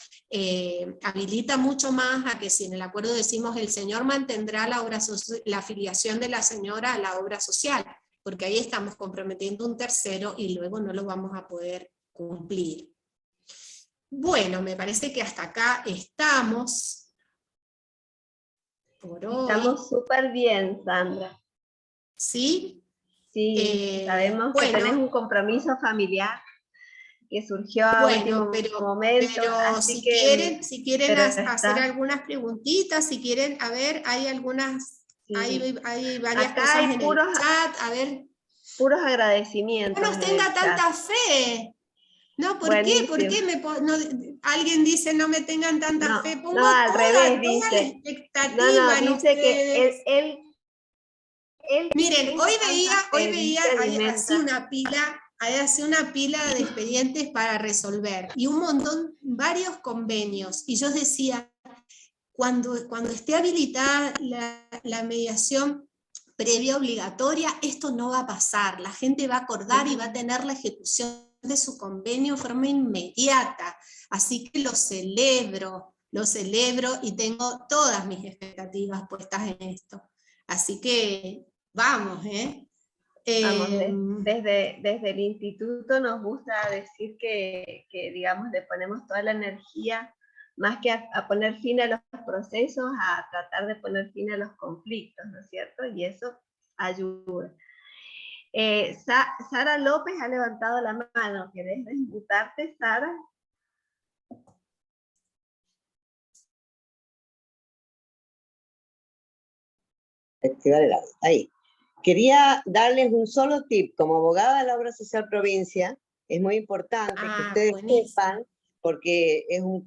habilita mucho más a que si en el acuerdo decimos el señor mantendrá la afiliación de la señora a la obra social, porque ahí estamos comprometiendo un tercero y luego no lo vamos a poder cumplir. Bueno, me parece que hasta acá estamos por hoy. Estamos súper bien, Sandra. ¿Sí? Sí, sabemos que tenés un compromiso familiar que surgió a último momento. Pero así si quieren hacer algunas preguntitas, si quieren, a ver, hay algunas, sí. hay varias acá cosas hay en el chat, a ver. Puros agradecimientos. No nos tenga tanta fe. No, ¿por qué? ¿Por qué alguien dice no me tengan tanta fe? Pongo al revés, toda la expectativa en dice ustedes. que él miren, hoy veía hace una pila de expedientes para resolver, y un montón, varios convenios, y yo decía, cuando esté habilitada la mediación previa obligatoria, esto no va a pasar, la gente va a acordar y va a tener la ejecución de su convenio de forma inmediata, así que lo celebro y tengo todas mis expectativas puestas en esto, así que vamos, Vamos, desde el instituto nos gusta decir que digamos, le ponemos toda la energía, más que a poner fin a los procesos, a tratar de poner fin a los conflictos, ¿no es cierto? Y eso ayuda. Sara López ha levantado la mano. ¿Querés desmutarte, Sara? Activar el audio. Ahí. Quería darles un solo tip. Como abogada de la Obra Social Provincia, es muy importante que ustedes sepan, porque es un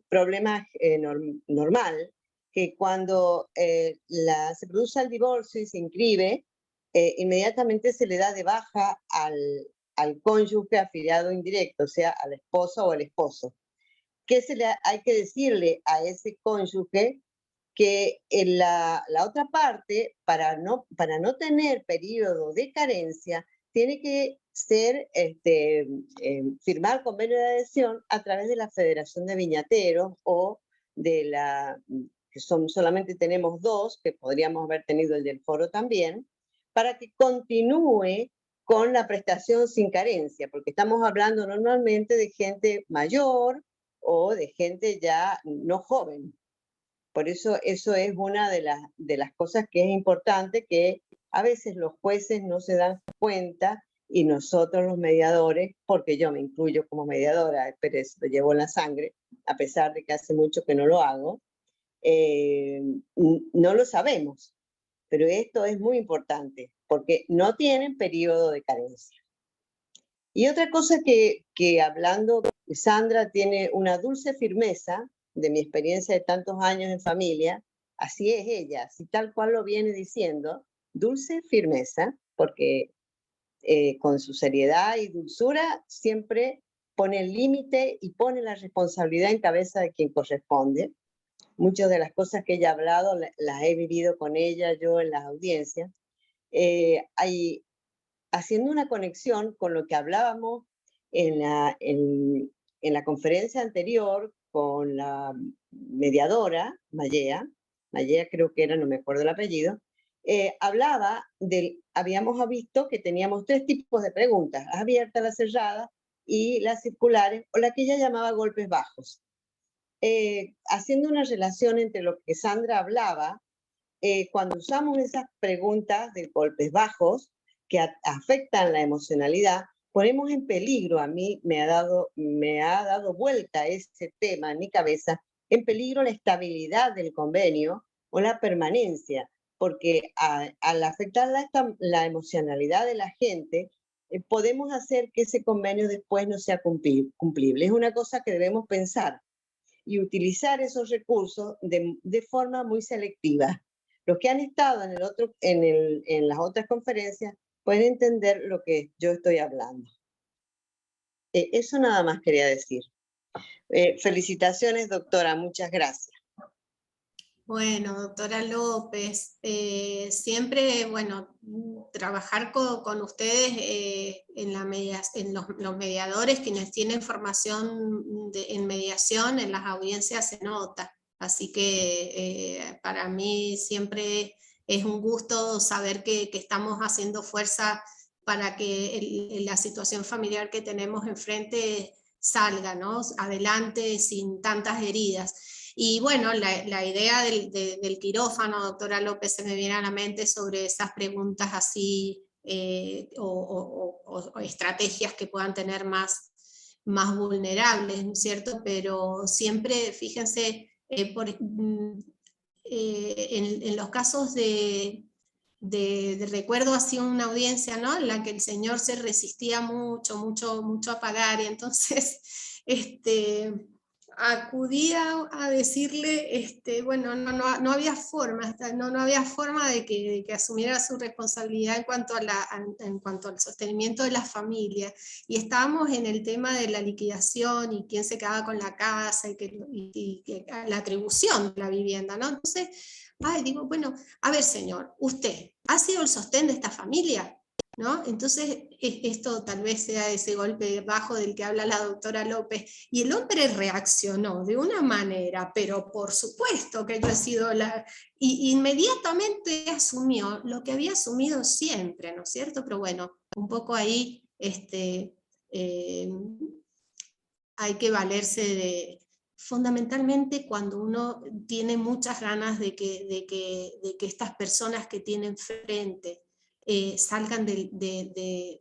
problema normal, que cuando se produce el divorcio y se inscribe, inmediatamente se le da de baja al cónyuge afiliado indirecto, o sea, a la esposa o al esposo. ¿Qué hay que decirle a ese cónyuge? Que en la otra parte, para no tener periodo de carencia, tiene que firmar convenio de adhesión a través de la Federación de Viñateros o de que solamente tenemos 2, que podríamos haber tenido el del foro también, para que continúe con la prestación sin carencia, porque estamos hablando normalmente de gente mayor o de gente ya no joven. Por eso es una de las cosas que es importante, que a veces los jueces no se dan cuenta y nosotros los mediadores, porque yo me incluyo como mediadora, pero eso lo llevo en la sangre, a pesar de que hace mucho que no lo hago, no lo sabemos. Pero esto es muy importante, porque no tienen periodo de carencia. Y otra cosa que hablando, Sandra tiene una dulce firmeza, de mi experiencia de tantos años en familia, así es ella, así tal cual lo viene diciendo, dulce firmeza, porque con su seriedad y dulzura siempre pone el límite y pone la responsabilidad en cabeza de quien corresponde. Muchas de las cosas que ella ha hablado las he vivido con ella yo en las audiencias. Haciendo una conexión con lo que hablábamos en la conferencia anterior con la mediadora, Mayea creo que era, no me acuerdo el apellido, habíamos visto que teníamos 3 tipos de preguntas: las abiertas, las cerradas y las circulares, o la que ella llamaba golpes bajos. Haciendo una relación entre lo que Sandra hablaba, cuando usamos esas preguntas de golpes bajos que afectan la emocionalidad, ponemos en peligro, a mí me ha dado vuelta ese tema en mi cabeza, en peligro la estabilidad del convenio o la permanencia, porque al afectar la emocionalidad de la gente, podemos hacer que ese convenio después no sea cumplible. Es una cosa que debemos pensar y utilizar esos recursos de forma muy selectiva. Los que han estado en las otras conferencias pueden entender lo que yo estoy hablando. Eso nada más quería decir. Felicitaciones, doctora, muchas gracias. Bueno, doctora López, siempre, bueno, trabajar con ustedes en los mediadores, quienes tienen formación en mediación, en las audiencias se nota. Así que para mí siempre es un gusto saber que estamos haciendo fuerza para que la situación familiar que tenemos enfrente salga, ¿no? Adelante sin tantas heridas. Y bueno, la idea del quirófano, doctora López, se me viene a la mente sobre esas preguntas así o estrategias que puedan tener más vulnerables, ¿no es cierto? Pero siempre, fíjense, en los casos de recuerdo así una audiencia, ¿no? En la que el señor se resistía mucho a pagar, y entonces acudía a decirle, bueno, no había forma, no había forma de que asumiera su responsabilidad en cuanto al sostenimiento de la familia, y estábamos en el tema de la liquidación y quién se quedaba con la casa y la atribución de la vivienda, ¿no? Entonces, digo, bueno, a ver señor, usted ha sido el sostén de esta familia, ¿no? Entonces esto tal vez sea ese golpe bajo del que habla la doctora López, y el hombre reaccionó de una manera, pero por supuesto que yo he sido y inmediatamente asumió lo que había asumido siempre, ¿no es cierto? Pero bueno, un poco ahí hay que valerse fundamentalmente cuando uno tiene muchas ganas de que estas personas que tienen frente salgan de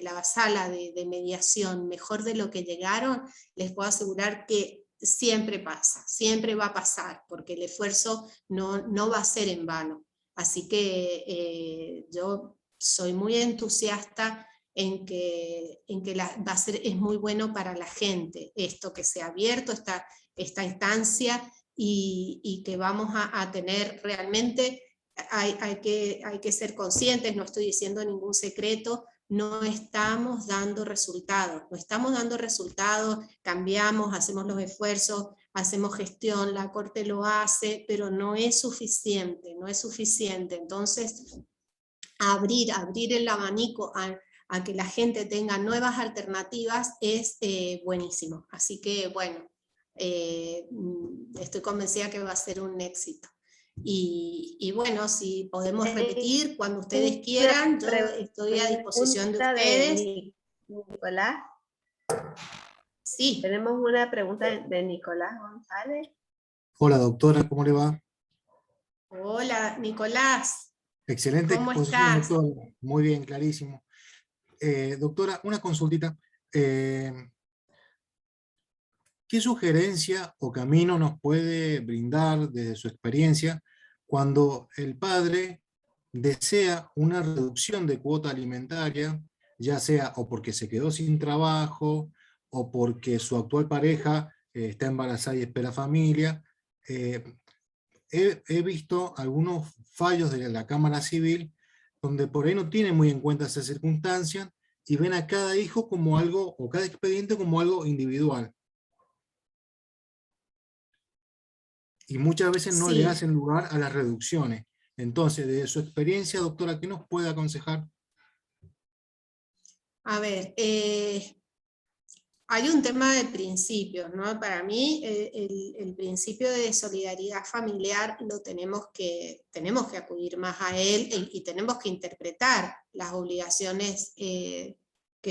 la sala de mediación mejor de lo que llegaron, les puedo asegurar que siempre pasa, siempre va a pasar, porque el esfuerzo no va a ser en vano. Así que yo soy muy entusiasta en que es muy bueno para la gente esto que sea abierto, esta instancia, y que vamos a tener realmente, hay que ser conscientes, no estoy diciendo ningún secreto, no estamos dando resultados, cambiamos, hacemos los esfuerzos, hacemos gestión, la Corte lo hace, pero no es suficiente, entonces abrir el abanico a que la gente tenga nuevas alternativas es buenísimo, así que bueno, estoy convencida que va a ser un éxito. Y bueno, si podemos repetir cuando ustedes quieran, yo estoy a disposición de ustedes. Nicolás. Sí. Tenemos una pregunta de Nicolás González. Hola doctora, ¿cómo le va? Hola Nicolás. Excelente exposición, ¿Cómo estás? doctora. Muy bien, clarísimo. Doctora, una consultita. ¿Qué sugerencia o camino nos puede brindar desde su experiencia cuando el padre desea una reducción de cuota alimentaria, ya sea o porque se quedó sin trabajo o porque su actual pareja está embarazada y espera familia? He visto algunos fallos de la Cámara Civil donde por ahí no tienen muy en cuenta esa circunstancia y ven a cada hijo como algo, o cada expediente como algo individual. Y muchas veces no le hacen lugar a las reducciones. Entonces, desde su experiencia, doctora, ¿qué nos puede aconsejar? A ver, hay un tema de principios, ¿no? Para mí, el principio de solidaridad familiar lo tenemos que acudir más a él y tenemos que interpretar las obligaciones que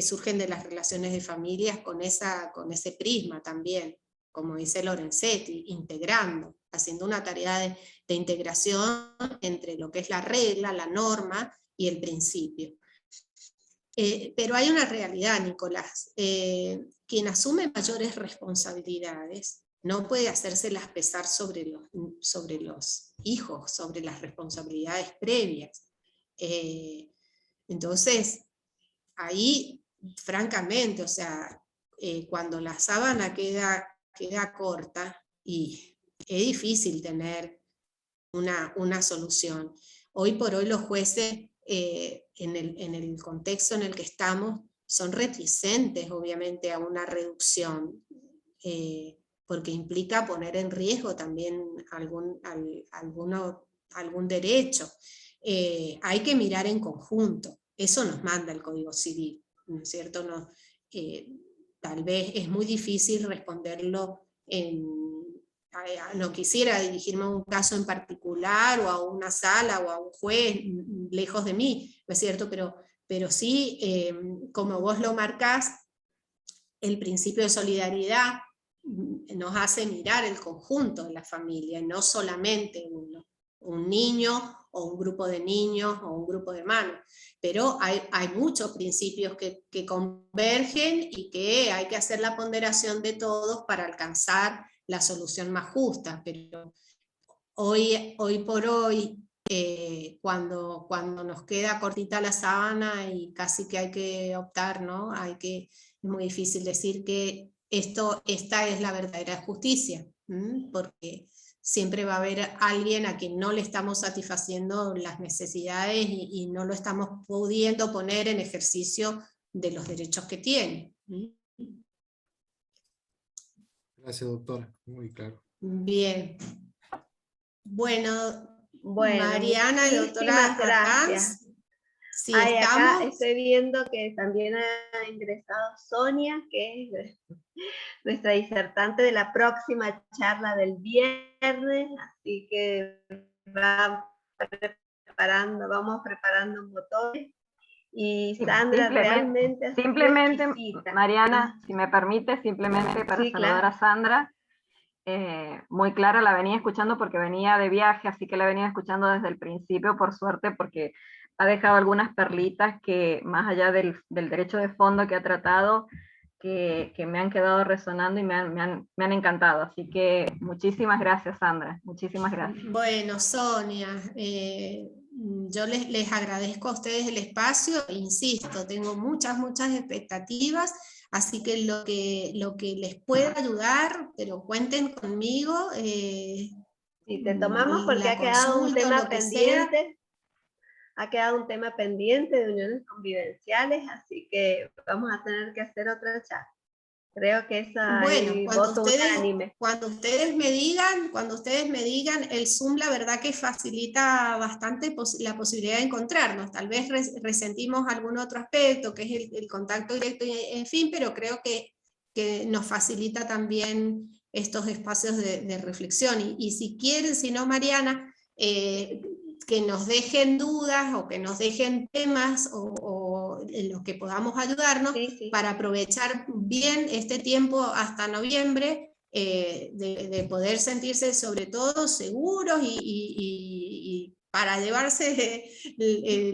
surgen de las relaciones de familias con ese prisma también, como dice Lorenzetti, integrando, haciendo una tarea de integración entre lo que es la regla, la norma y el principio. Pero hay una realidad, Nicolás. Quien asume mayores responsabilidades no puede hacérselas pesar sobre los hijos, sobre las responsabilidades previas. Entonces, ahí, francamente, o sea, cuando la sábana queda corta, y es difícil tener una solución. Hoy por hoy los jueces, en el contexto en el que estamos, son reticentes obviamente a una reducción, porque implica poner en riesgo también algún derecho. Hay que mirar en conjunto, eso nos manda el Código Civil, ¿no es cierto? Tal vez es muy difícil responderlo no quisiera dirigirme a un caso en particular o a una sala o a un juez lejos de mí, ¿no es cierto? Pero sí, como vos lo marcás, el principio de solidaridad nos hace mirar el conjunto de la familia, no solamente un niño o un grupo de niños o un grupo de hermanos, pero hay muchos principios que convergen y que hay que hacer la ponderación de todos para alcanzar la solución más justa. Pero hoy por hoy, cuando nos queda cortita la sábana y casi que hay que optar, ¿no? Es muy difícil decir que esta es la verdadera justicia, porque siempre va a haber alguien a quien no le estamos satisfaciendo las necesidades y no lo estamos pudiendo poner en ejercicio de los derechos que tiene. Gracias, doctora. Muy claro. Bien. Bueno, Mariana y doctora gracias. Sí, acá estoy viendo que también ha ingresado Sonia, que es nuestra disertante de la próxima charla del viernes, así que vamos preparando motores. Y Sandra realmente... Simplemente, Mariana, si me permite, simplemente para saludar a Sandra, muy clara, la venía escuchando porque venía de viaje, así que la venía escuchando desde el principio, por suerte, porque ha dejado algunas perlitas que, más allá del derecho de fondo que ha tratado, que me han quedado resonando y me han encantado. Así que muchísimas gracias, Sandra, muchísimas gracias. Bueno, Sonia, yo les agradezco a ustedes el espacio, e insisto, tengo muchas expectativas, así que lo que les pueda ayudar, pero cuenten conmigo. Y te tomamos porque ha quedado un tema pendiente. Ha quedado un tema pendiente de uniones convivenciales, así que vamos a tener que hacer otra charla. Creo que esa bueno, voto unánime. Cuando ustedes me digan, el Zoom la verdad que facilita bastante la posibilidad de encontrarnos. Tal vez resentimos algún otro aspecto, que es el contacto directo, en fin, pero creo que nos facilita también estos espacios de reflexión. Y si quieren, si no, Mariana, que nos dejen dudas o que nos dejen temas o en los que podamos ayudarnos para aprovechar bien este tiempo hasta noviembre, de poder sentirse sobre todo seguros y para llevarse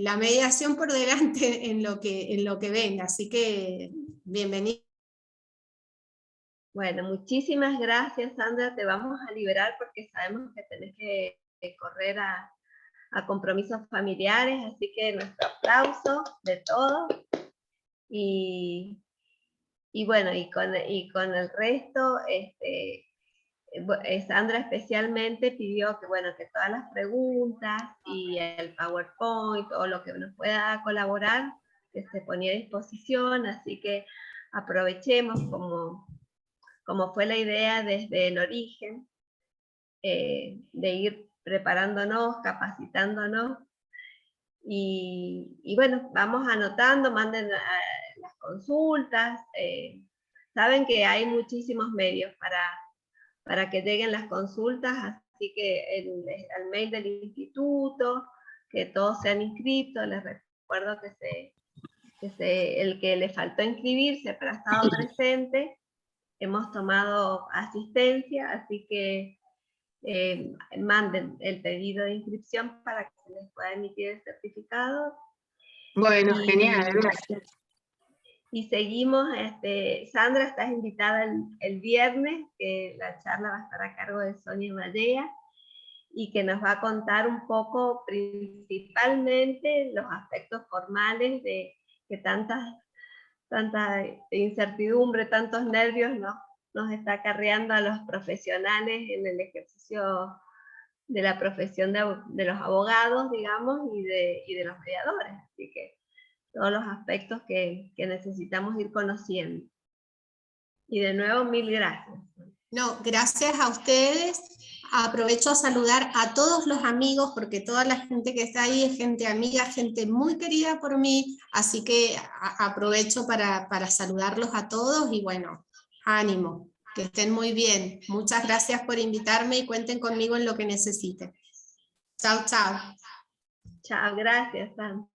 la mediación por delante en lo que venga. Así que bienvenido. Bueno, muchísimas gracias, Sandra. Te vamos a liberar porque sabemos que tenés que correr a compromisos familiares, así que nuestro aplauso de todos. Y bueno, y con el resto, Sandra especialmente pidió que, bueno, que todas las preguntas y el PowerPoint o lo que nos pueda colaborar, que se ponía a disposición, así que aprovechemos como fue la idea desde el origen, de ir preparándonos, capacitándonos, y bueno, vamos anotando, manden las consultas, saben que hay muchísimos medios para que lleguen las consultas, así que al mail del instituto, que todos sean inscritos, les recuerdo que el que le faltó inscribirse pero ha estado presente, hemos tomado asistencia, así que manden el pedido de inscripción para que se les pueda emitir el certificado. Bueno, genial, gracias. Y seguimos, Sandra, estás invitada el viernes, que la charla va a estar a cargo de Sonia Mallea, y que nos va a contar un poco principalmente los aspectos formales de que tanta incertidumbre, tantos nervios nos está acarreando a los profesionales en el ejercicio de la profesión de los abogados, digamos, y de los mediadores. Así que todos los aspectos que necesitamos ir conociendo. Y de nuevo, mil gracias. No, gracias a ustedes. Aprovecho a saludar a todos los amigos, porque toda la gente que está ahí es gente amiga, gente muy querida por mí, así que aprovecho para saludarlos a todos y bueno, ánimo, que estén muy bien. Muchas gracias por invitarme y cuenten conmigo en lo que necesiten. Chao, chao. Chao, gracias, Sam.